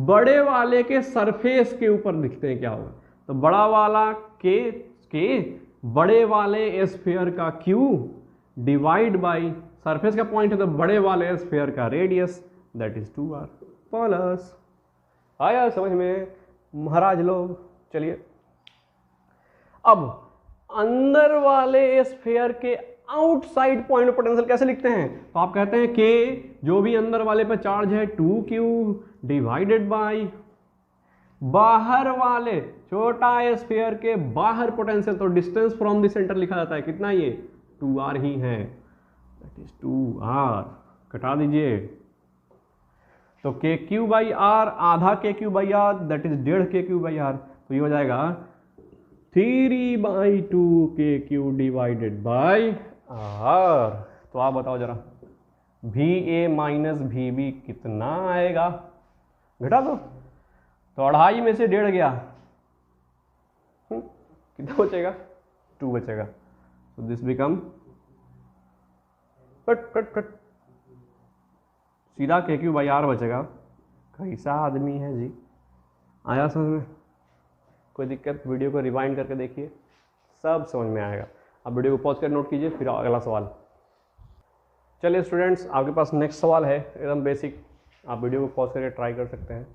बड़े वाले के सरफेस के ऊपर लिखते हैं क्या होगा। तो बड़ा वाला के बड़े वाले स्फीयर का q डिवाइड बाई सरफेस का पॉइंट है तो बड़े वाले स्फीयर का radius that is 2r plus. आया समझ में महाराज लोग। चलिए अब अंदर वाले स्फीयर के आउटसाइड पॉइंट ऑफ पोटेंशियल कैसे लिखते हैं। तो आप कहते हैं कि जो भी अंदर वाले पे चार्ज है 2q डिवाइडेड बाई बाहर वाले छोटा स्फीयर के बाहर पोटेंशियल, तो डिस्टेंस फ्रॉम द सेंटर लिखा जाता है कितना, ये 2r ही है, दैट इज 2r। कटा दीजिए तो kq बाई r आधा kq by r that is 1.5 kq by r। तो ये हो जाएगा 3/2 kq डिवाइडेड बाई r। तो आप बताओ जरा va माइनस vb कितना आएगा, घटा दो। तो 2.5 में से 1.5 गया, कितना बचेगा, 2 बचेगा। तो दिस बिकम कट सीधा kq बाई r बचेगा। कैसा आदमी है जी, आया समझ में। कोई दिक्कत, वीडियो को रिवाइंड करके देखिए, सब समझ में आएगा। अब वीडियो को पॉज कर नोट कीजिए, फिर अगला सवाल। चलिए स्टूडेंट्स, आपके पास नेक्स्ट सवाल है एकदम बेसिक, आप वीडियो को पॉज करके ट्राई कर सकते हैं।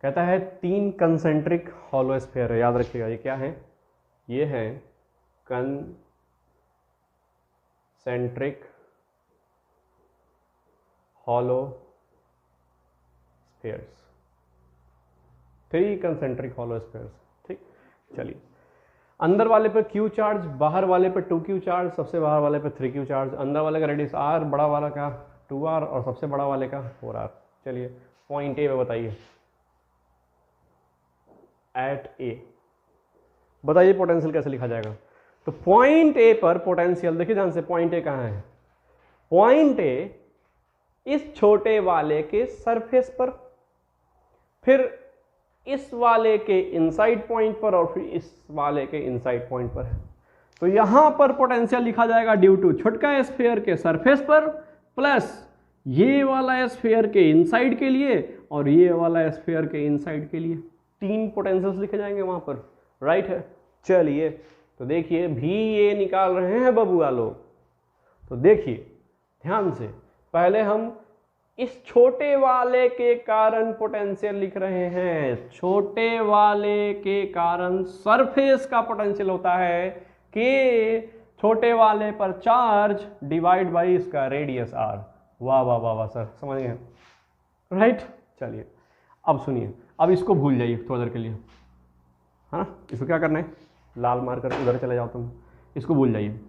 कहता है 3 कंसेंट्रिक हॉलो स्फीयर है, याद रखिएगा ये क्या है, ये है concentric hollow spheres, 3 concentric hollow spheres, ठीक। चलिए अंदर वाले पे q चार्ज, बाहर वाले पे 2q चार्ज, सबसे बाहर वाले पे 3q चार्ज, अंदर वाले का रेडियस r, बड़ा वाला का 2r और सबसे बड़ा वाले का 4r। चलिए पॉइंट ए में बताइए, एट ए बताइए पोटेंशियल कैसे लिखा जाएगा। तो पॉइंट ए पर पोटेंशियल देखिए ध्यान से, पॉइंट ए कहाँ है, पॉइंट ए इस छोटे वाले के सरफेस पर, फिर इस वाले के इनसाइड पॉइंट पर और फिर इस वाले के इनसाइड पॉइंट पर है। तो यहां पर पोटेंशियल लिखा जाएगा ड्यू टू छोटका स्फीयर के सरफेस पर प्लस ये वाला स्फीयर के इनसाइड के लिए और ये वाला स्फीयर के इनसाइड के लिए, 3 पोटेंशियल्स लिखे जाएंगे वहां पर, राइट है। चलिए तो देखिए भी ये निकाल रहे हैं बबुआ लोग। तो देखिए ध्यान से, पहले हम इस छोटे वाले के कारण पोटेंशियल लिख रहे हैं। छोटे वाले के कारण सरफेस का पोटेंशियल होता है कि छोटे वाले पर चार्ज डिवाइड बाई इसका रेडियस r। वाह वाह वाह वाह सर, समझ गए, राइट। चलिए अब सुनिए, अब इसको भूल जाइए थोड़ी देर के लिए, हाँ इसको क्या करना है, लाल मार कर उधर चले जाओ तुम, इसको भूल जाइए,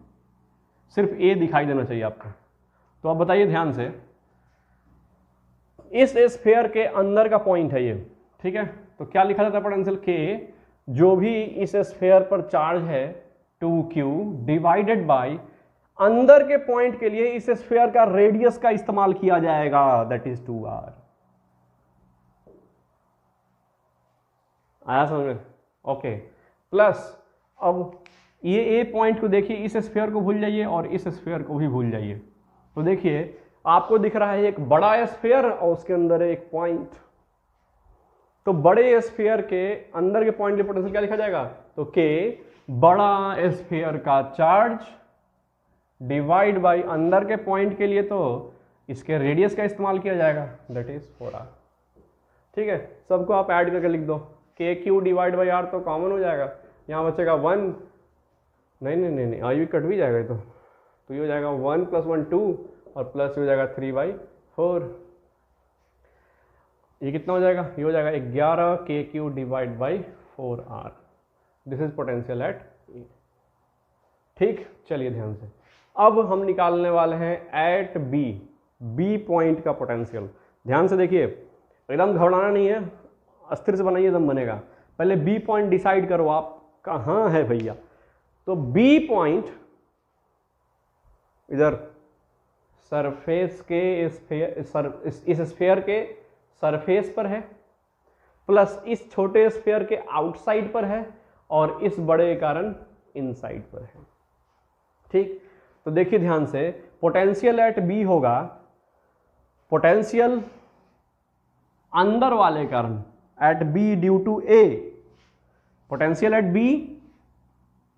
सिर्फ ए दिखाई देना चाहिए आपको। तो अब बताइए ध्यान से, इस स्फीयर के अंदर का पॉइंट है ये, ठीक है। तो क्या लिखा जाता है पोटेंशियल के, जो भी इस स्फीयर पर चार्ज है 2q डिवाइडेड बाय अंदर के पॉइंट के लिए इस स्फीयर का रेडियस का इस्तेमाल किया जाएगा, दैट इज 2r। आया समझ में? ओके, प्लस अब ये ए पॉइंट को देखिए, इस स्फीयर को भूल जाइए और इस स्फीयर को भी भूल जाइए। तो देखिए आपको दिख रहा है एक बड़ा स्फीयर और उसके अंदर एक पॉइंट। तो बड़े स्फीयर के अंदर के पॉइंट के पोटेंशियल क्या लिखा जाएगा? तो के बड़ा स्फीयर का चार्ज डिवाइड बाय अंदर के पॉइंट के लिए तो इसके रेडियस का इस्तेमाल किया जाएगा, दैट इज 4r। ठीक है, सबको आप ऐड करके लिख दो, के क्यू डिवाइड बाई आर तो कॉमन हो जाएगा, यहाँ बचेगा 1, नहीं आयु कट भी जाएगा तो ये हो जाएगा 1 + 1 2 और प्लस हो जाएगा 3/4। ये कितना हो जाएगा? ये हो जाएगा 11 K Q divide by 4r। This is potential at A. ठीक, चलिए ध्यान से अब हम निकालने वाले हैं एट बी पॉइंट का पोटेंशियल। ध्यान से देखिए, एकदम घबराना नहीं है, अस्थिर से बनाइए एकदम बनेगा। पहले बी पॉइंट डिसाइड करो आप कहाँ है भैया। तो बी पॉइंट इधर सरफेस के इस स्फीयर के सरफेस पर है, प्लस इस छोटे स्फीयर के आउटसाइड पर है और इस बड़े के कारण इनसाइड पर है। ठीक, तो देखिए ध्यान से, पोटेंशियल एट बी होगा पोटेंशियल अंदर वाले कारण at B due to A, potential at B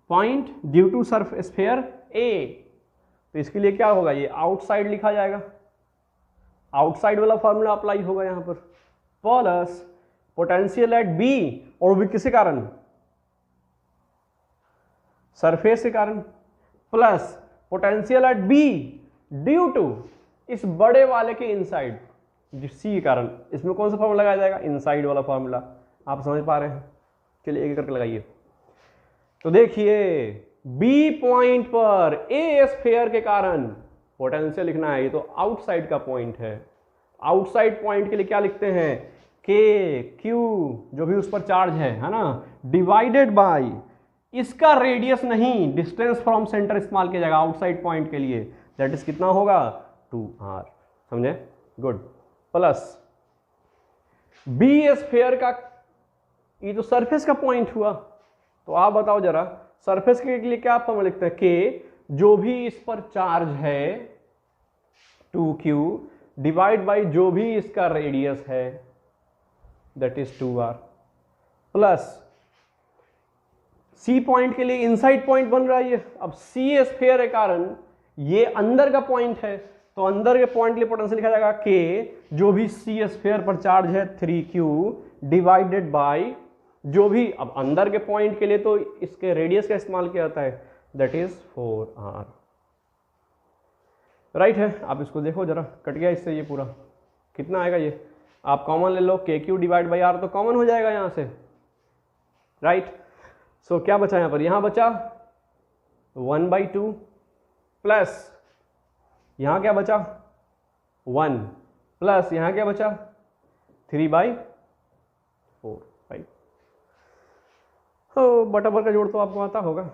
point due to surf sphere A. तो इसके लिए क्या होगा? ये आउटसाइड लिखा जाएगा, आउटसाइड वाला फॉर्मूला अप्लाई होगा यहां पर, प्लस पोटेंशियल एट बी और भी किसी कारण सरफेस के कारण, plus potential at B due to इस बड़े वाले के इनसाइड सी के कारण। इसमें कौन सा फॉर्मूला लगाया जाएगा? इनसाइड वाला फॉर्मूला। आप समझ पा रहे हैं? चलिए एक करके लगाइए। तो देखिए बी पॉइंट पर ए स्फीयर के कारण पोटेंशियल लिखना है, ये तो आउटसाइड का पॉइंट है। आउटसाइड पॉइंट के लिए क्या लिखते हैं? के क्यू जो भी उस पर चार्ज है ना, डिवाइडेड बाय इसका रेडियस नहीं, डिस्टेंस फ्रॉम सेंटर इस्तेमाल किया जाएगा आउटसाइड पॉइंट के लिए, दैट इज कितना होगा? 2r। समझे? गुड। प्लस बी स्फीयर का, ये तो सरफेस का पॉइंट हुआ, तो आप बताओ जरा सरफेस के लिए क्या फॉर्मूला लिखते हैं? के जो भी इस पर चार्ज है 2q डिवाइड बाय जो भी इसका रेडियस है that is 2r, plus C point के लिए इनसाइड पॉइंट बन रहा है ये। अब सी स्फीयर के कारण ये अंदर का पॉइंट है, तो अंदर के पॉइंट के लिए पोटेंशियल लिखा जाएगा के जो भी सी स्फीयर पर चार्ज है 3q डिवाइडेड बाय जो भी, अब अंदर के पॉइंट के लिए तो इसके रेडियस का इस्तेमाल किया जाता है, दैट इज 4r। राइट है? आप इसको देखो जरा, कट गया इससे ये पूरा, कितना आएगा ये? आप कॉमन ले लो, के क्यू डिवाइड बाई आर तो कॉमन हो जाएगा यहां से, राइट? सो क्या बचा यहां पर? यहां बचा 1/2 प्लस यहां क्या बचा? 1 प्लस यहां क्या बचा? 3/4। राइट? तो बटा का जोड़ तो आपको आता होगा।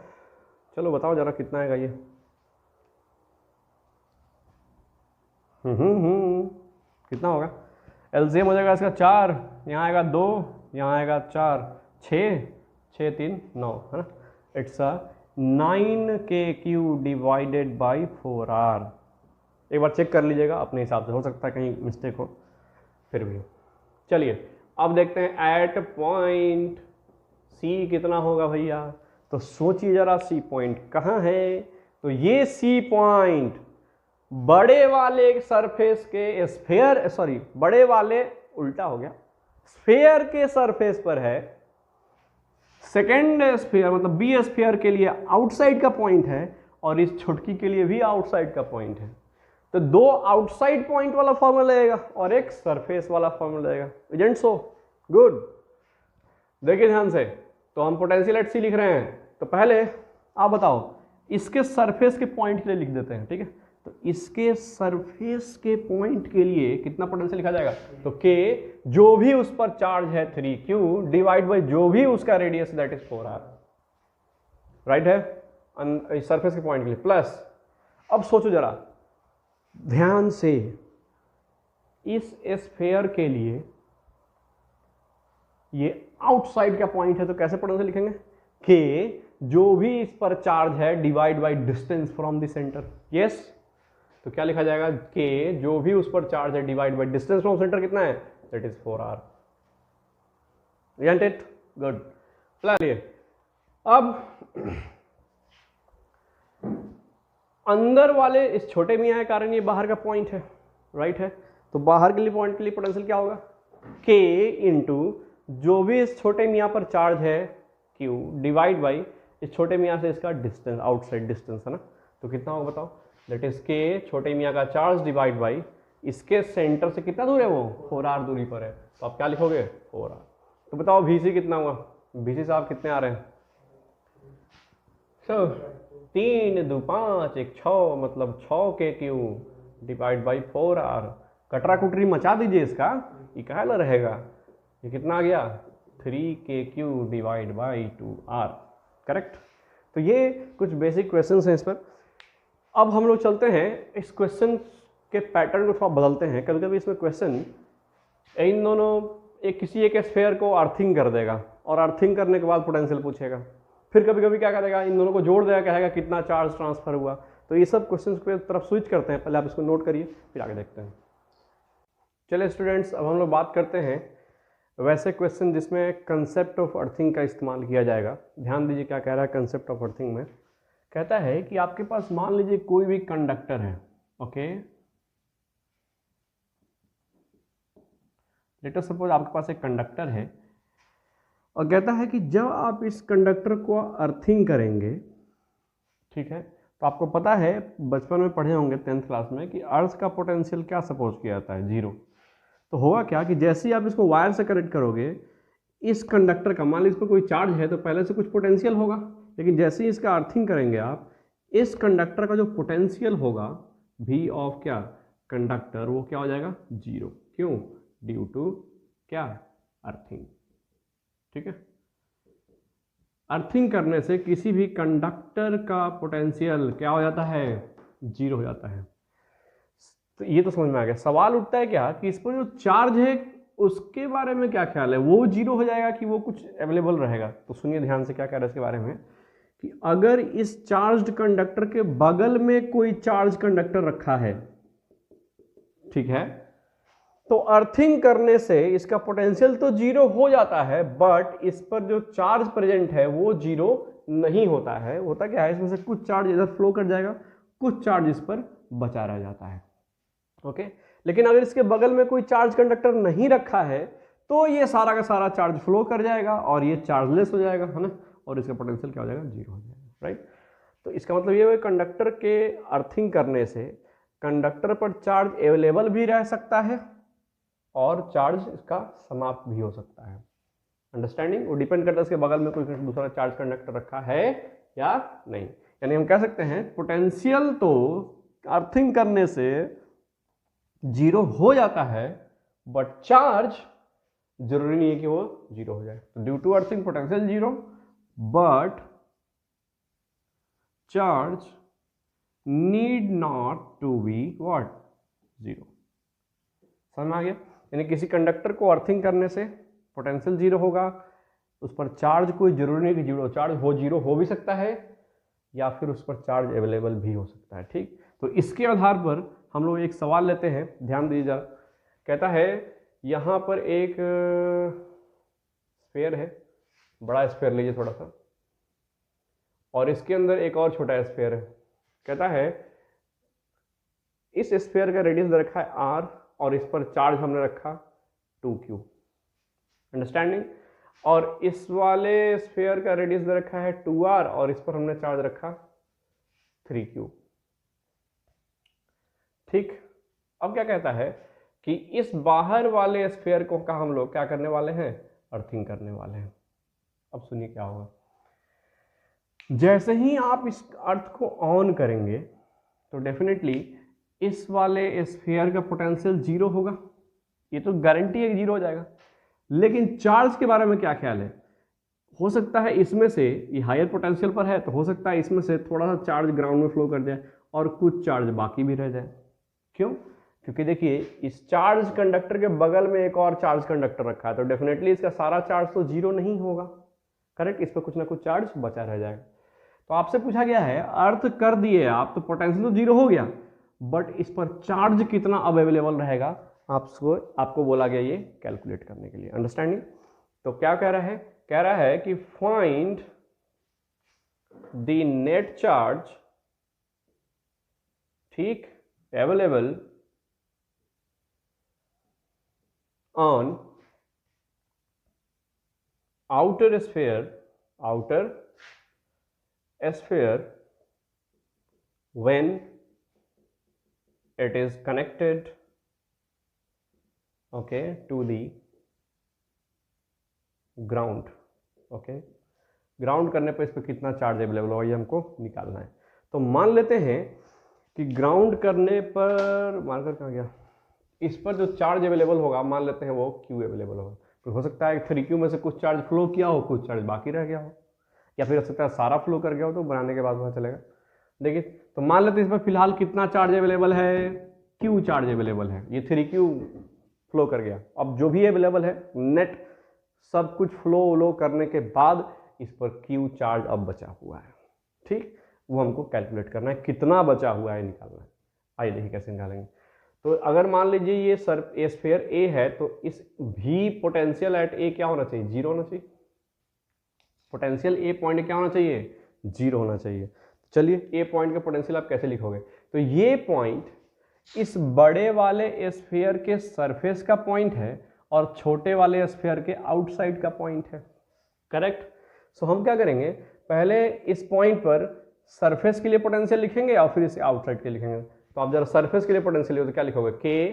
चलो बताओ जरा कितना आएगा ये? कितना होगा? एलसीएम हो जाएगा इसका 4, यहाँ आएगा 2, यहाँ आएगा 4, 6, 6 3 9 है ना। It's 9kq divided by 4r। एक बार चेक कर लीजिएगा अपने हिसाब से, हो सकता है कहीं मिस्टेक हो, फिर भी चलिए अब देखते हैं एट पॉइंट सी कितना होगा भैया। तो सोचिए जरा सी पॉइंट कहाँ है? तो ये सी पॉइंट बड़े वाले सरफेस के स्फीयर, सॉरी बड़े वाले, उल्टा हो गया, स्फीयर के सरफेस पर है। सेकेंड स्फीयर मतलब बी स्फीयर के लिए आउटसाइड का पॉइंट है और इस छुटकी के लिए भी आउटसाइड का पॉइंट है। तो 2 आउटसाइड पॉइंट वाला फॉर्मूला लगेगा और एक सरफेस वाला फॉर्मूला लगेगा। Isn't so good? देखिए ध्यान से, तो हम पोटेंशियल एट सी लिख रहे हैं, तो पहले आप बताओ इसके सरफेस के पॉइंट के लिए लिख देते हैं, ठीक है? तो इसके सरफेस के पॉइंट के लिए कितना पोटेंशियल लिखा जाएगा? तो के जो भी उस पर चार्ज है 3q डिवाइड बाय जो भी उसका radius that is 4r। Right है? सरफेस के पॉइंट के लिए प्लस। अब सोचो जरा ध्यान से, इस स्फीयर के लिए ये आउटसाइड का पॉइंट है, तो कैसे पोटेंशियल लिखेंगे कि जो भी इस पर चार्ज है divide by distance from the centre. Yes, तो क्या लिखा जाएगा कि जो भी उस पर चार्ज है divide by distance from centre कितना है, that is 4r। It good. चलिए अब अंदर वाले इस छोटे मियाँ के कारण ये बाहर का पॉइंट है, राइट है, तो बाहर के लिए पॉइंट के लिए पोटेंशियल क्या होगा, k इंटू जो भी इस छोटे मियाँ पर चार्ज है q डिवाइड बाई इस छोटे मियाँ से इसका डिस्टेंस, आउटसाइड डिस्टेंस है ना, तो कितना होगा बताओ, दैट इज k छोटे मियाँ का चार्ज डिवाइड बाई इसके सेंटर से कितना दूर है, वो 4r दूरी पर है, तो आप क्या लिखोगे 4r। तो बताओ vc कितना हुआ, vc साहब कितने आ रहे हैं, 3 2 5 1 6, मतलब 6k divide by 4r। Katra Kutri मचा दीजिए इसका, ये कहाँ ला रहेगा, ये कितना आ गया 3k divide by 2r। Correct. तो ये कुछ बेसिक क्वेश्चंस हैं इस पर। अब हम लोग चलते हैं इस क्वेश्चन के पैटर्न को थोड़ा बदलते हैं। कभी कभी इसमें क्वेश्चन इन दोनों किसी एक स्फीयर को अर्थिंग कर देगा और अर्थिंग करने के बाद पोटेंशियल पूछेगा, फिर कभी कभी क्या करेगा, इन दोनों को जोड़ देगा, कहेगा कितना चार्ज ट्रांसफर हुआ। तो ये सब क्वेश्चंस की तरफ स्विच करते हैं, पहले आप इसको नोट करिए फिर आगे देखते हैं। चलिए स्टूडेंट्स, अब हम लोग बात करते हैं वैसे क्वेश्चन जिसमें कंसेप्ट ऑफ अर्थिंग का इस्तेमाल किया जाएगा। ध्यान दीजिए क्या कह रहा है कंसेप्ट ऑफ अर्थिंग में। कहता है कि आपके पास मान लीजिए कोई भी कंडक्टर है, ओके, लेट अस सपोज आपके पास एक कंडक्टर है और कहता है कि जब आप इस कंडक्टर को अर्थिंग करेंगे, ठीक है, तो आपको पता है बचपन में पढ़े होंगे 10th क्लास में कि अर्थ का पोटेंशियल क्या सपोज किया जाता है, 0। तो होगा क्या कि जैसे ही आप इसको वायर से कनेक्ट करोगे, इस कंडक्टर का मान लीजिए इस पर कोई चार्ज है तो पहले से कुछ पोटेंशियल होगा, लेकिन जैसे ही इसका अर्थिंग करेंगे आप, इस कंडक्टर का जो पोटेंशियल होगा V ऑफ क्या कंडक्टर, वो क्या हो जाएगा 0। क्यों, ड्यू टू क्या अर्थिंग। ठीक है, अर्थिंग करने से किसी भी कंडक्टर का पोटेंशियल क्या हो जाता है, 0 हो जाता है। तो ये तो समझ में आ गया। सवाल उठता है क्या कि इस पर जो चार्ज है उसके बारे में क्या ख्याल है, वो 0 हो जाएगा कि वो कुछ अवेलेबल रहेगा। तो सुनिए ध्यान से क्या कह रहा है इसके बारे में कि अगर इस चार्ज्ड कंडक्टर के बगल में कोई चार्ज कंडक्टर रखा है, ठीक है, तो अर्थिंग करने से इसका पोटेंशियल तो 0 हो जाता है, बट इस पर जो चार्ज प्रेजेंट है वो 0 नहीं होता है। होता क्या है, इसमें से कुछ चार्ज इधर फ्लो कर जाएगा, कुछ चार्ज इस पर बचा रह जाता है। ओके, लेकिन अगर इसके बगल में कोई चार्ज कंडक्टर नहीं रखा है तो ये सारा का सारा चार्ज फ्लो कर जाएगा और ये चार्जलेस हो जाएगा, है ना, और इसका पोटेंशियल क्या हो जाएगा, 0 हो जाएगा, राइट। तो इसका मतलब ये है कंडक्टर के अर्थिंग करने से कंडक्टर पर चार्ज अवेलेबल भी रह सकता है और चार्ज इसका समाप्त भी हो सकता है। अंडरस्टैंडिंग, वो डिपेंड करता है इसके बगल में कोई दूसरा चार्ज कंडक्टर रखा है या नहीं। यानी हम कह सकते हैं पोटेंशियल तो अर्थिंग करने से 0 हो जाता है, बट चार्ज जरूरी नहीं है कि वो 0 हो जाए। तो due to earthing potential 0, but charge need not to be what, 0। समझ में आ गया। यानी किसी कंडक्टर को अर्थिंग करने से पोटेंशियल 0 होगा, उस पर चार्ज कोई जरूरी नहीं कि 0 चार्ज हो, 0 हो भी सकता है या फिर उस पर चार्ज अवेलेबल भी हो सकता है। ठीक, तो इसके आधार पर हम लोग एक सवाल लेते हैं, ध्यान दीजिए जरा। कहता है यहाँ पर एक स्फीयर है, बड़ा स्फीयर लीजिए थोड़ा सा, और इसके अंदर एक और छोटा स्फीयर है। कहता है इस स्फीयर का रेडियस दे रखा है r और इस पर चार्ज हमने रखा 2q, अंडरस्टैंडिंग, और इस वाले स्फीयर का रेडियस दे रखा है 2r और इस पर हमने चार्ज रखा 3q। ठीक, अब क्या कहता है कि इस बाहर वाले स्फीयर को का हम लोग क्या करने वाले हैं, अर्थिंग करने वाले हैं। अब सुनिए क्या होगा। जैसे ही आप इस अर्थ को ऑन करेंगे तो डेफिनेटली इस वाले स्फीयर का पोटेंशियल 0 होगा, ये तो गारंटी है कि 0 हो जाएगा। लेकिन चार्ज के बारे में क्या ख्याल है, हो सकता है इसमें से, ये हायर पोटेंशियल पर है तो हो सकता है इसमें से थोड़ा सा चार्ज ग्राउंड में फ्लो कर जाए और कुछ चार्ज बाकी भी रह जाए। क्यों? क्योंकि देखिए इस चार्ज कंडक्टर के बगल में एक और चार्ज कंडक्टर रखा है, तो डेफिनेटली इसका सारा चार्ज तो जीरो नहीं होगा, करेक्ट, इस पर कुछ ना कुछ चार्ज बचा रह जाएगा। तो आपसे पूछा गया है अर्थ कर दिए आप, तो पोटेंशियल तो जीरो हो गया, बट इस पर चार्ज कितना अवेलेबल रहेगा आपको बोला गया ये कैलकुलेट करने के लिए। अंडरस्टैंडिंग? तो क्या कह रहा है? कह रहा है कि फाइंड द नेट चार्ज, ठीक, available on outer sphere when it is connected, okay, to the ground, okay, ground करने पर इस पर कितना चार्ज अवेलेबल होगा ये हमको निकालना है। तो मान लेते हैं कि ग्राउंड करने पर, मार्कर कहाँ गया, इस पर जो चार्ज अवेलेबल होगा मान लेते हैं वो Q अवेलेबल होगा। तो हो सकता है 3Q में से कुछ चार्ज फ्लो किया हो, कुछ चार्ज बाकी रह गया हो, या फिर हो सकता है सारा फ्लो कर गया हो, तो बनाने के बाद पता चलेगा। देखिए तो मान लेते हैं इस पर फिलहाल कितना चार्ज अवेलेबल है, Q चार्ज अवेलेबल है, ये 3Q फ्लो कर गया। अब जो भी अवेलेबल है नेट सब कुछ फ्लो करने के बाद इस पर Q चार्ज अब बचा हुआ है, ठीक, वो हमको कैलकुलेट करना है, कितना बचा हुआ है निकालना है। आइए देखिए कैसे निकालेंगे। तो अगर मान लीजिए ये स्फीयर ए है, तो इस भी पोटेंशियल एट ए क्या होना चाहिए, जीरो होना चाहिए। पोटेंशियल ए पॉइंट क्या होना चाहिए, जीरो होना चाहिए। चलिए ए पॉइंट का पोटेंशियल आप कैसे लिखोगे, तो ये पॉइंट इस बड़े वाले स्फीयर के सरफेस का पॉइंट है और छोटे वाले स्फीयर के आउटसाइड का पॉइंट है, करेक्ट। सो हम क्या करेंगे, पहले इस पॉइंट पर सरफेस के लिए पोटेंशियल लिखेंगे और फिर इसे आउटसाइड के लिखेंगे। तो आप जरा सरफेस के लिए पोटेंशियल तो क्या लिखोगे, के,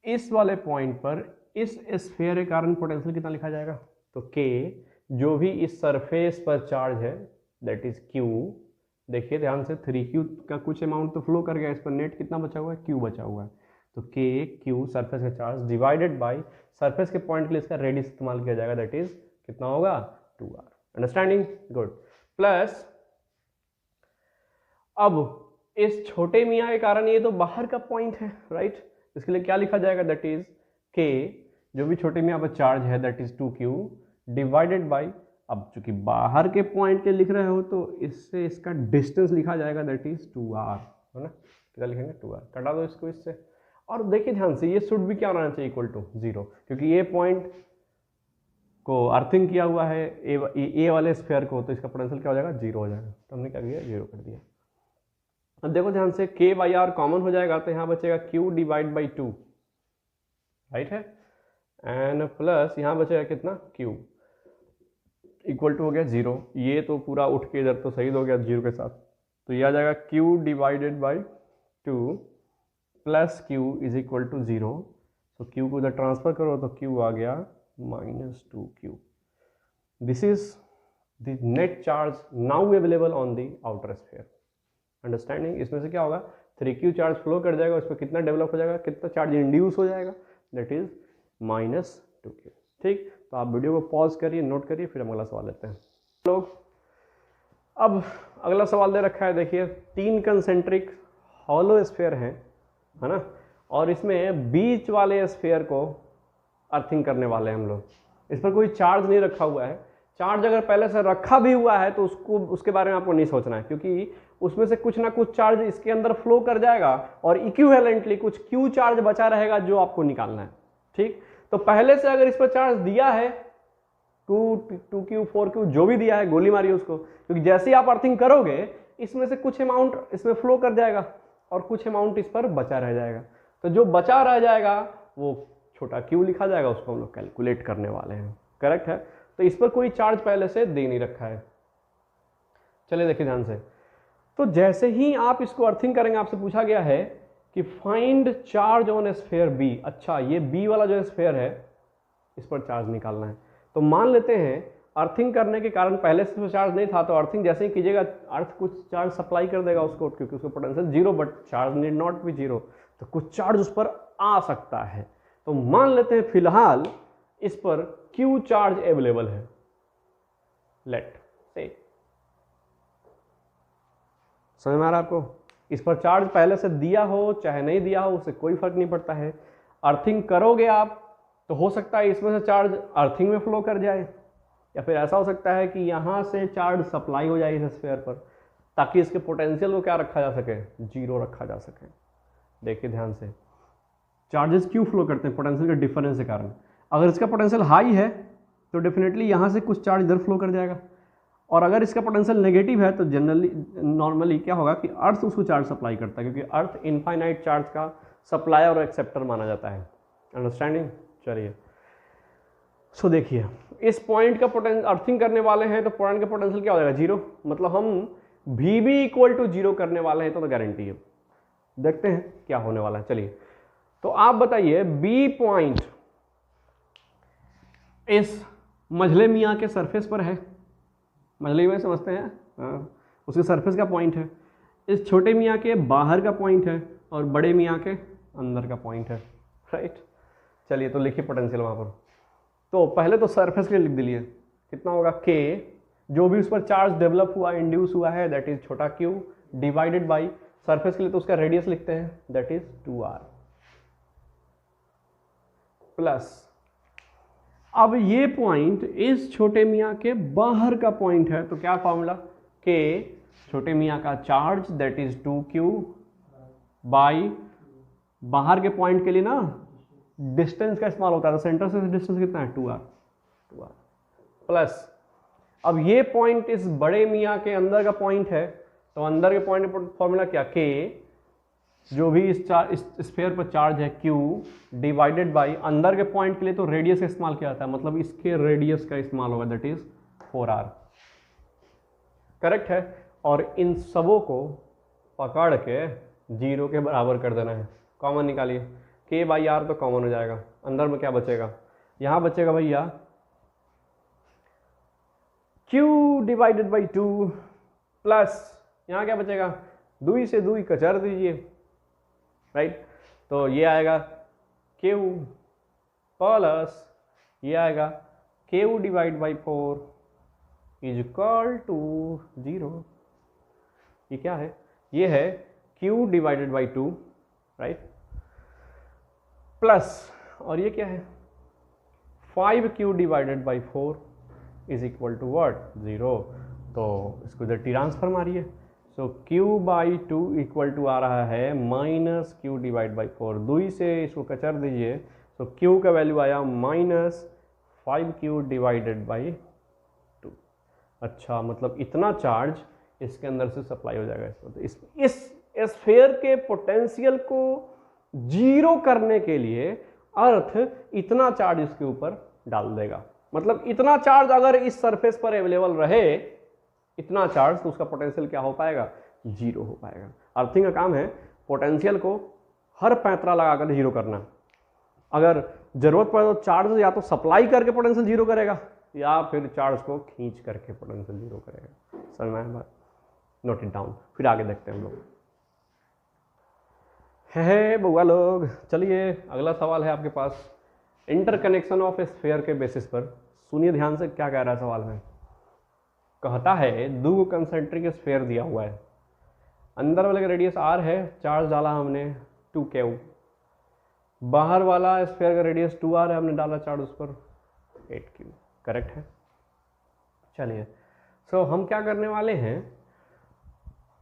इस वाले पॉइंट पर इस स्फीयर के कारण पोटेंशियल कितना लिखा जाएगा, तो के, जो भी इस सरफेस पर चार्ज है दैट इज Q। देखिए ध्यान से 3Q का कुछ अमाउंट तो फ्लो कर गया, इस पर नेट कितना बचा हुआ है, Q बचा हुआ है। तो के Q सरफेस का चार्ज डिवाइडेड बाय सरफेस के पॉइंट के लिए इसका रेडियस इस्तेमाल किया जाएगा, दैट इज कितना होगा, 2r। अंडरस्टैंडिंग? गुड। प्लस अब इस छोटे मियाँ के कारण ये तो बाहर का पॉइंट है, राइट, इसके लिए क्या लिखा जाएगा, दैट इज के, जो भी छोटे मियाँ पर चार्ज है that is 2Q divided by, अब चूंकि बाहर के पॉइंट के लिख रहे हो तो इससे इसका डिस्टेंस लिखा जाएगा दैट इज 2r, है ना, क्या लिखेंगे 2r, कटा दो इसको इससे। और देखिए ध्यान से ये शुड भी क्या होना चाहिए, इक्वल टू 0, क्योंकि ये पॉइंट को अर्थिंग किया हुआ है ए वाले स्फीयर को, तो इसका पोटेंशियल क्या हो जाएगा, 0 हो जाएगा। तो हमने क्या किया, 0 कर दिया। अब देखो ध्यान से k बाई आर कॉमन हो जाएगा, तो यहाँ बचेगा Q डिवाइड बाई 2, राइट है, एंड प्लस यहाँ बचेगा कितना, Q इक्वल टू हो गया 0। ये तो पूरा उठ के इधर तो शहीद हो गया 0 के साथ, तो ये आ जाएगा Q divided by 2 plus Q is equal to 0। तो Q को इधर ट्रांसफर करो तो Q आ गया -2Q। This is the net charge now available on the outer sphere. Understanding? इसमें से क्या होगा, 3Q चार्ज फ्लो कर जाएगा, उस पर कितना डेवलप हो जाएगा, कितना चार्ज इंड्यूस हो जाएगा, दैट इज -2Q। ठीक, तो आप वीडियो को पॉज करिए, नोट करिए, फिर हम अगला सवाल लेते हैं लोग। अब अगला सवाल दे रखा है, देखिए 3 कंसेंट्रिक हॉलो स्फीयर है ना, और इसमें बीच वाले स्फीयर को अर्थिंग करने वाले हैं हम लोग। इस पर कोई चार्ज नहीं रखा हुआ है, चार्ज अगर पहले से रखा भी हुआ है तो उसके बारे में आपको नहीं सोचना है, क्योंकि उसमें से कुछ ना कुछ चार्ज इसके अंदर फ्लो कर जाएगा और इक्विवेलेंटली कुछ Q चार्ज बचा रहेगा जो आपको निकालना है। ठीक, तो पहले से अगर इस पर चार्ज दिया है 2Q 4Q जो भी दिया है, गोली मारिए उसको, क्योंकि जैसे ही आप अर्थिंग करोगे इसमें से कुछ अमाउंट इसमें फ्लो कर जाएगा और कुछ अमाउंट इस पर बचा रह जाएगा। तो जो बचा रह जाएगा वो छोटा Q लिखा जाएगा, उसको हम लोग कैलकुलेट करने वाले हैं। करेक्ट है? तो इस पर कोई चार्ज पहले से दे नहीं रखा है। चलिए देखिए ध्यान से, तो जैसे ही आप इसको अर्थिंग करेंगे, आपसे पूछा गया है कि find charge on sphere B. अच्छा, ये बी वाला जो स्फीयर है इस पर चार्ज निकालना है। तो मान लेते हैं अर्थिंग करने के कारण पहले से चार्ज नहीं था, तो अर्थिंग जैसे ही कीजिएगा अर्थ कुछ चार्ज सप्लाई कर देगा उसको, क्योंकि उसका potential 0 but charge need not be 0, तो कुछ चार्ज उस पर आ सकता है। तो मान लेते हैं फिलहाल इस पर Q चार्ज अवेलेबल है, लेट से। समझ में आ रहा है आपको? इस पर चार्ज पहले से दिया हो चाहे नहीं दिया हो उससे कोई फर्क नहीं पड़ता है। अर्थिंग करोगे आप तो हो सकता है इसमें से चार्ज अर्थिंग में फ्लो कर जाए, या फिर ऐसा हो सकता है कि यहाँ से चार्ज सप्लाई हो जाए इस स्फीयर पर, ताकि इसके पोटेंशियल को क्या रखा जा सके, जीरो रखा जा सके। देखिए ध्यान से, चार्जेस क्यों फ्लो करते हैं? पोटेंशियल के डिफरेंस के कारण। अगर इसका पोटेंशियल हाई है तो डेफिनेटली यहाँ से कुछ चार्ज इधर फ्लो कर जाएगा, और अगर इसका पोटेंशियल नेगेटिव है तो जनरली नॉर्मली क्या होगा कि अर्थ उसको चार्ज सप्लाई करता है, क्योंकि अर्थ इनफाइनाइट चार्ज का सप्लायर और एक्सेप्टर माना जाता है। अंडरस्टैंडिंग? चलिए सो देखिए, इस पॉइंट का पोटेंशियल अर्थिंग करने वाले हैं तो पॉइंट का पोटेंशियल क्या हो जाएगा, जीरो। मतलब हम भी इक्वल टू जीरो करने वाले हैं तो गारंटी है। देखते हैं क्या होने वाला है। चलिए तो आप बताइए, बी पॉइंट इस मझले मियाँ के सरफेस पर है, मझले मियाँ समझते हैं, हाँ, उसके सरफेस का पॉइंट है। इस छोटे मियाँ के बाहर का पॉइंट है और बड़े मियाँ के अंदर का पॉइंट है, राइट। चलिए तो लिखिए पोटेंशियल वहाँ पर। तो पहले तो सरफेस के लिए लिख दिलिए, कितना होगा के, जो भी उस पर चार्ज डेवलप हुआ, इंड्यूस हुआ है, दैट इज छोटा क्यू, डिवाइडेड बाई सरफेस के लिए तो उसका रेडियस लिखते हैं, दैट इज 2r, प्लस अब ये पॉइंट इस छोटे मियाँ के बाहर का पॉइंट है, तो क्या फॉर्मूला, के छोटे मियाँ का charge that is 2q by बाहर के पॉइंट के लिए ना डिस्टेंस का इस्तेमाल होता है, तो सेंटर से डिस्टेंस कितना है, 2r प्लस अब ये पॉइंट इस बड़े मियाँ के अंदर का पॉइंट है, तो अंदर के पॉइंट का फॉर्मूला क्या, के जो भी इस स्फीयर पर चार्ज है q डिवाइडेड बाई अंदर के पॉइंट के लिए तो रेडियस का इस्तेमाल किया जाता है, मतलब इसके रेडियस का इस्तेमाल होगा, दैट इज 4r। करेक्ट है। और इन सबों को पकड़ के जीरो के बराबर कर देना है। कॉमन निकालिए, के बाई आर तो कॉमन हो जाएगा, अंदर में क्या बचेगा, यहां बचेगा भैया q डिवाइडेड बाई 2 प्लस यहां क्या बचेगा, दुई से दुई कचर दीजिए, राइट। तो ये आएगा q प्लस ये आएगा q divide by 4 is equal to 0। ये क्या है, ये है q divided by 2, right, plus और ये क्या है 5q divided by 4 is equal to what, 0। तो इसको इधर ट्रांसफर मारिए, so q by 2 equal to आ रहा है माइनस q डिवाइड बाई 4, दुई से इसको कचर दीजिए, तो q का वैल्यू आया माइनस 5q डिवाइडेड बाई 2। अच्छा, मतलब इतना चार्ज इसके अंदर से सप्लाई हो जाएगा इसमें। तो इस स्फीयर के पोटेंशियल को जीरो करने के लिए अर्थ इतना चार्ज इसके ऊपर डाल देगा, मतलब इतना चार्ज अगर इस सरफेस पर अवेलेबल रहे, इतना चार्ज, तो उसका पोटेंशियल क्या हो पाएगा, जीरो हो पाएगा। अर्थिंग का काम है पोटेंशियल को हर पैंतरा लगाकर जीरो करना। अगर जरूरत पड़े तो चार्ज या तो सप्लाई करके पोटेंशियल जीरो करेगा, या फिर चार्ज को खींच करके पोटेंशियल जीरो करेगा। समझ में आया बात? नोट इट डाउन, फिर आगे देखते हैं हम लोग। है बउआ लोग, चलिए अगला सवाल है आपके पास, इंटरकनेक्शन ऑफ स्फीयर के बेसिस पर। सुनिए ध्यान से क्या कह रहा है सवाल में। कहता है दो कंसेंट्रिक स्फीयर दिया हुआ है, अंदर वाले का रेडियस r है, चार्ज डाला हमने 2q, बाहर वाला स्फीयर का रेडियस 2r है, हमने डाला चार्ज उस पर 8q। करेक्ट है। चलिए सो हम क्या करने वाले हैं,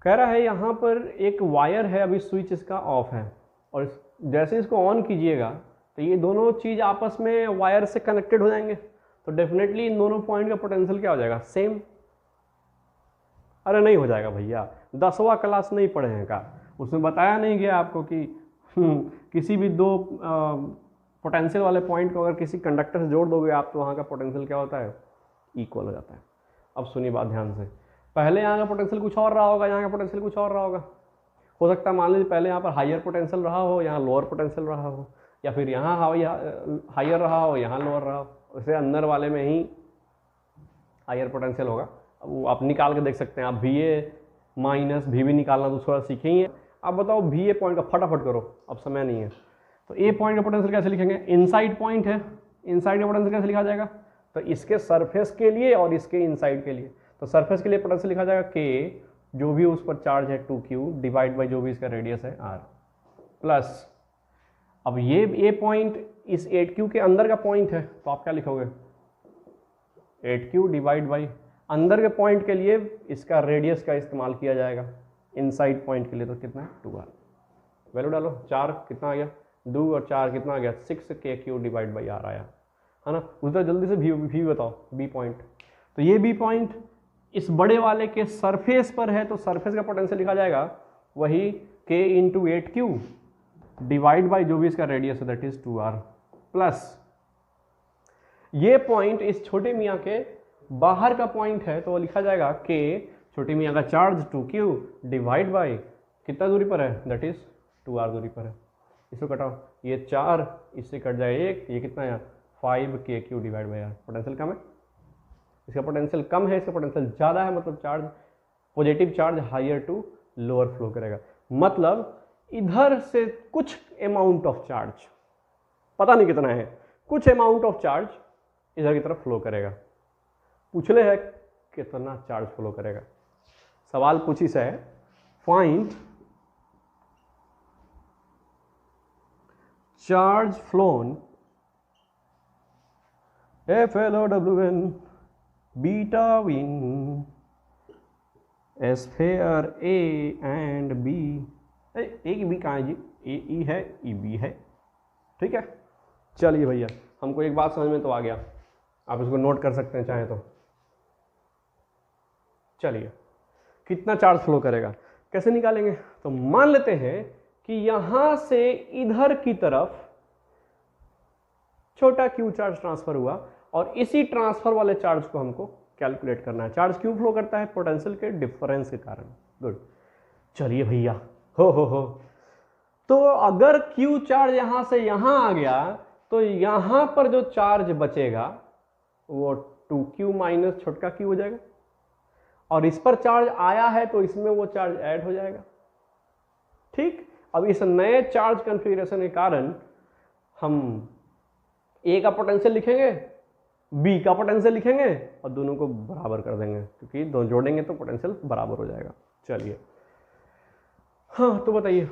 कह रहा है यहाँ पर एक वायर है, अभी स्विच इसका ऑफ है, और जैसे इसको ऑन कीजिएगा तो ये दोनों चीज़ आपस में वायर से कनेक्टेड हो जाएंगे, तो डेफिनेटली इन दोनों पॉइंट का पोटेंशियल क्या हो जाएगा, सेम। अरे नहीं हो जाएगा भैया, 10वां क्लास नहीं पढ़े हैं का, उसमें बताया नहीं गया आपको कि किसी भी दो पोटेंशियल वाले पॉइंट को अगर किसी कंडक्टर से जोड़ दोगे आप तो वहाँ का पोटेंशियल क्या होता है, इक्वल हो जाता है। अब सुनिए बात ध्यान से, पहले यहाँ का पोटेंशियल कुछ और रहा होगा, यहाँ का पोटेंशियल कुछ और रहा होगा। हो सकता है मान लीजिए पहले यहाँ पर हायर पोटेंशियल रहा हो, यहाँ लोअर पोटेंशियल रहा हो, या फिर यहाँ हायर रहा हो, यहाँ लोअर रहा हो। वैसे अंदर वाले में ही हायर पोटेंशियल होगा, वो आप निकाल के देख सकते हैं। आप VA माइनस VB निकालना तो थोड़ा सीखे ही है। आप बताओ VA पॉइंट का फटाफट करो, अब समय नहीं है। तो A पॉइंट का पोटेंशियल कैसे लिखेंगे, इनसाइड पॉइंट है, इनसाइड का पोटेंशियल कैसे लिखा जाएगा, तो इसके सरफेस के लिए और इसके इनसाइड के लिए, तो सरफेस के लिए पोटेंशियल लिखा जाएगा k, जो भी उस पर चार्ज है 2q डिवाइड बाई जो भी इसका रेडियस है r, प्लस अब ये पॉइंट इस 8q के अंदर का पॉइंट है, तो आप क्या लिखोगे 8q डिवाइड बाई अंदर के पॉइंट के लिए इसका रेडियस का इस्तेमाल किया जाएगा, इनसाइड पॉइंट के लिए तो कितना है 2r, वैल्यू डालो 4 कितना आ गया 2 और 4 कितना आ गया 6kq डिवाइड बाई r आया, है ना। उधर जल्दी से भी बताओ बी पॉइंट, तो ये बी पॉइंट इस बड़े वाले के सरफेस पर है, तो सरफेस का पोटेंशियल लिखा जाएगा वही k into 8q divide by जो भी इसका रेडियस है दैट इज 2r, प्लस ये पॉइंट इस छोटे मियाँ के बाहर का पॉइंट है, तो लिखा जाएगा k छोटे मियाँ का चार्ज 2q डिवाइड बाई कितना दूरी पर है दैट इज 2r दूरी पर है। इसको कटाओ, ये 4 इससे कट जाए 1, ये कितना है 5kq divide by r, potential कम है, इसका पोटेंशियल कम है, इसका पोटेंशियल ज़्यादा है, मतलब charge positive charge higher to lower flow करेगा, मतलब इधर से कुछ अमाउंट ऑफ चार्ज, पता नहीं कितना है, कुछ अमाउंट ऑफ चार्ज इधर की तरफ फ्लो करेगा। पूछ ले है कितना चार्ज फ्लो करेगा, सवाल पूछी से है find charge phloem FLOWN between sphere A and B, ए की बी कहाँ है जी, ए ई है ई बी है, ठीक है। चलिए भैया हमको एक बात समझ में तो आ गया, आप इसको नोट कर सकते हैं चाहे तो। चलिए कितना चार्ज फ्लो करेगा कैसे निकालेंगे, तो मान लेते हैं कि यहां से इधर की तरफ छोटा q चार्ज ट्रांसफर हुआ और इसी ट्रांसफर वाले चार्ज को हमको कैलकुलेट करना है। चार्ज क्यों फ्लो करता है, पोटेंशियल के डिफरेंस के कारण। गुड, चलिए भैया हो तो अगर q चार्ज यहां से यहां आ गया तो यहां पर जो चार्ज बचेगा वो 2q माइनस छोटका q हो जाएगा, और इस पर चार्ज आया है तो इसमें वो चार्ज ऐड हो जाएगा। ठीक, अब इस नए चार्ज कॉन्फ़िगरेशन के कारण हम A का पोटेंशियल लिखेंगे, B का पोटेंशियल लिखेंगे और दोनों को बराबर कर देंगे, क्योंकि दोनों जोड़ेंगे तो पोटेंशियल बराबर हो जाएगा। चलिए हाँ तो बताइए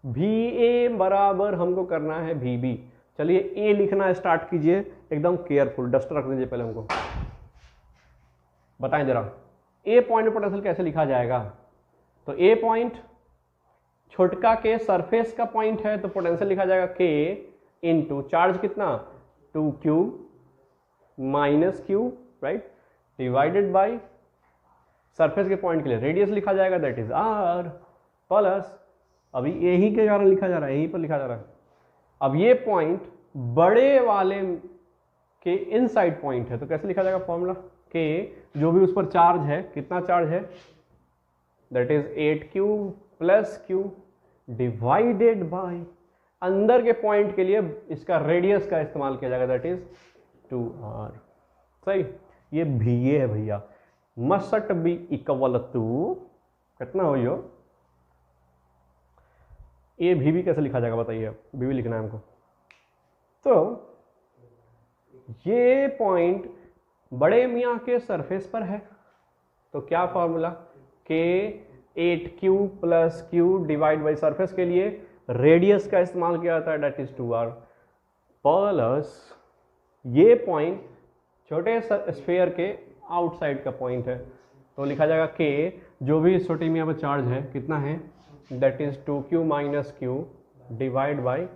VA बराबर हमको करना है VB। चलिए A लिखना स्टार्ट कीजिए, एकदम केयरफुल, डस्टर रख दीजिए पहले हमको, बताएं जरा A पॉइंट में पोटेंशियल कैसे लिखा जाएगा। तो A पॉइंट छोटका के सरफेस का पॉइंट है, तो पोटेंशियल लिखा जाएगा K इंटू चार्ज कितना 2q minus q, right, divided by surface के पॉइंट के लिए रेडियस लिखा जाएगा दैट इज r, प्लस अभी यही के कारण लिखा जा रहा है, यहीं पर लिखा जा रहा है। अब ये पॉइंट बड़े वाले के इनसाइड पॉइंट है, तो कैसे लिखा जाएगा फॉर्मूला, k जो भी उस पर चार्ज है, कितना चार्ज है that is 8q plus q divided by अंदर के पॉइंट के लिए इसका रेडियस का इस्तेमाल किया जाएगा दैट इज 2r। सही, ये VA है भैया, मस्ट बी इक्वल टू कितना हो यो, ये VB कैसे लिखा जाएगा बताइए, VB लिखना है हमको। तो ये पॉइंट बड़े मियाँ के सरफेस पर है, तो क्या formula, K 8q plus q divide by surface के लिए रेडियस का इस्तेमाल किया जाता है दैट इज 2r, प्लस ये पॉइंट छोटे स्फीयर के आउटसाइड का पॉइंट है, तो लिखा जाएगा K जो भी छोटे मियाँ पर चार्ज है कितना है that is 2q minus q divide by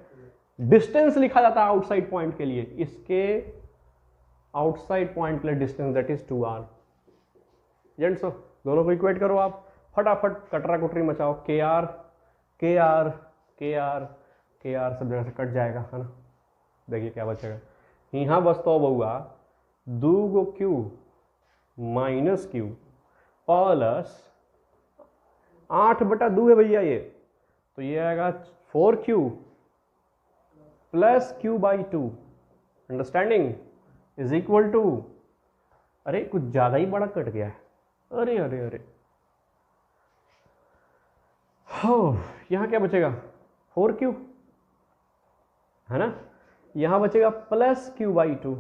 distance लिखा जाता है आउटसाइड पॉइंट के लिए, इसके आउटसाइड पॉइंट के लिए distance that is 2r। Gents दोनों को इक्वेट करो आप, फटाफट कटरा कुटरी मचाओ, kr kr kr kr सब जगह से कट जाएगा, है ना। देखिए क्या बचेगा, यहाँ बचता बहुआ 2q माइनस q प्लस 8/2 है भैया ये, तो ये आएगा 4q plus q by 2 understanding is equal to, अरे कुछ ज्यादा ही बड़ा कट गया है, अरे अरे अरे हो, यहाँ क्या बचेगा 4q है ना, यहाँ बचेगा प्लस q बाई 2,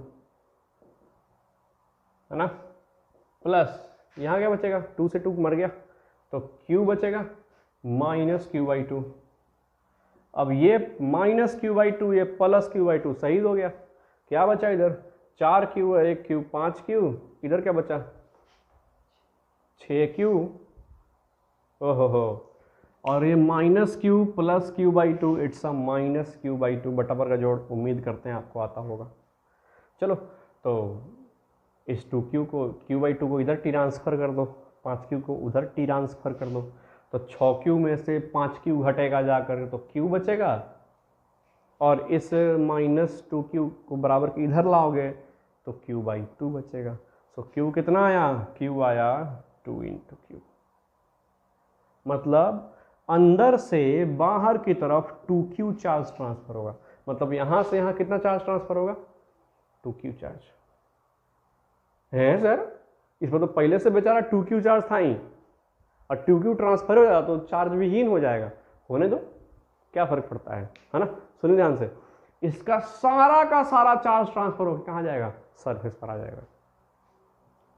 है ना, प्लस यहाँ क्या बचेगा, 2 से 2 मर गया तो q बचेगा माइनस क्यू बाई टू। अब ये माइनस क्यू बाई टू, ये प्लस क्यू बाई टू, सही हो गया। क्या बचा इधर, 4q और 1q, 5q, इधर क्या बचा 6q, ओहो, और ये minus Q plus Q by two, it's a minus Q by two, बटाबर का जोड़ उम्मीद करते हैं आपको आता होगा। चलो तो इस 2q को, q बाई टू को इधर ट्रांसफ़र कर दो, 5q को उधर ट्रांसफ़र कर दो, तो 6q में से 5q हटेगा जाकर तो q बचेगा, और इस माइनस 2q को बराबर के इधर लाओगे तो q बाई टू बचेगा। सो q कितना आया, q आया 2 इंटू क्यू। मतलब अंदर से बाहर की तरफ 2q चार्ज ट्रांसफर होगा। मतलब यहां से यहां कितना चार्ज ट्रांसफर होगा, 2q चार्ज है सर। इसमें तो पहले से बेचारा 2q चार्ज था ही, और 2q ट्रांसफर हो जाएगा तो चार्ज विहीन हो जाएगा। होने दो, क्या फर्क पड़ता है ना। सुनिए ध्यान से, इसका सारा का सारा चार्ज ट्रांसफर होकर कहाँ जाएगा, सरफेस पर आ जाएगा।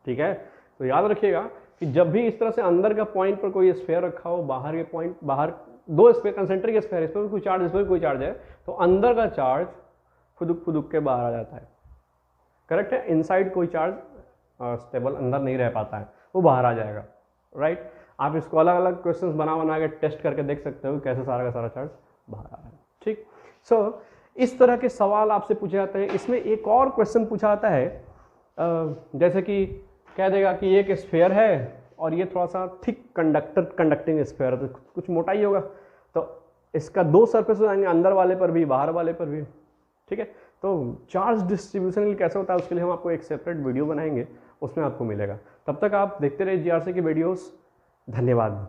ठीक है, तो याद रखिएगा कि जब भी इस तरह से अंदर का पॉइंट पर कोई स्फेयर रखा हो, बाहर के पॉइंट, बाहर दो स्फेयर, कंसेंट्रिक स्फेयर, इस पर भी कोई चार्ज, इस पर भी कोई चार्ज है, तो अंदर का चार्ज फुदुक फुदुक के बाहर आ जाता है। करेक्ट है, इनसाइड कोई चार्ज स्टेबल अंदर नहीं रह पाता है, वो बाहर आ जाएगा। राइट, आप इसको अलग अलग क्वेश्चंस बना के टेस्ट करके देख सकते हो कैसे सारा का सारा चार्ज बाहर आ रहा है। ठीक, सो इस तरह के सवाल आपसे पूछे जाते हैं। इसमें एक और क्वेश्चन पूछा जाता है, जैसे कि कह देगा कि एक स्फेयर है और ये थोड़ा सा थिक कंडक्टिंग स्फेयर है, तो कुछ मोटाई होगा, तो इसका दो सरफेस हो जाएंगे, अंदर वाले पर भी बाहर वाले पर भी। ठीक है, तो चार्ज डिस्ट्रीब्यूशन कैसे होता है उसके लिए हम आपको एक सेपरेट वीडियो बनाएंगे, उसमें आपको मिलेगा। तब तक आप देखते रहिए जीआरसी की वीडियोस। धन्यवाद।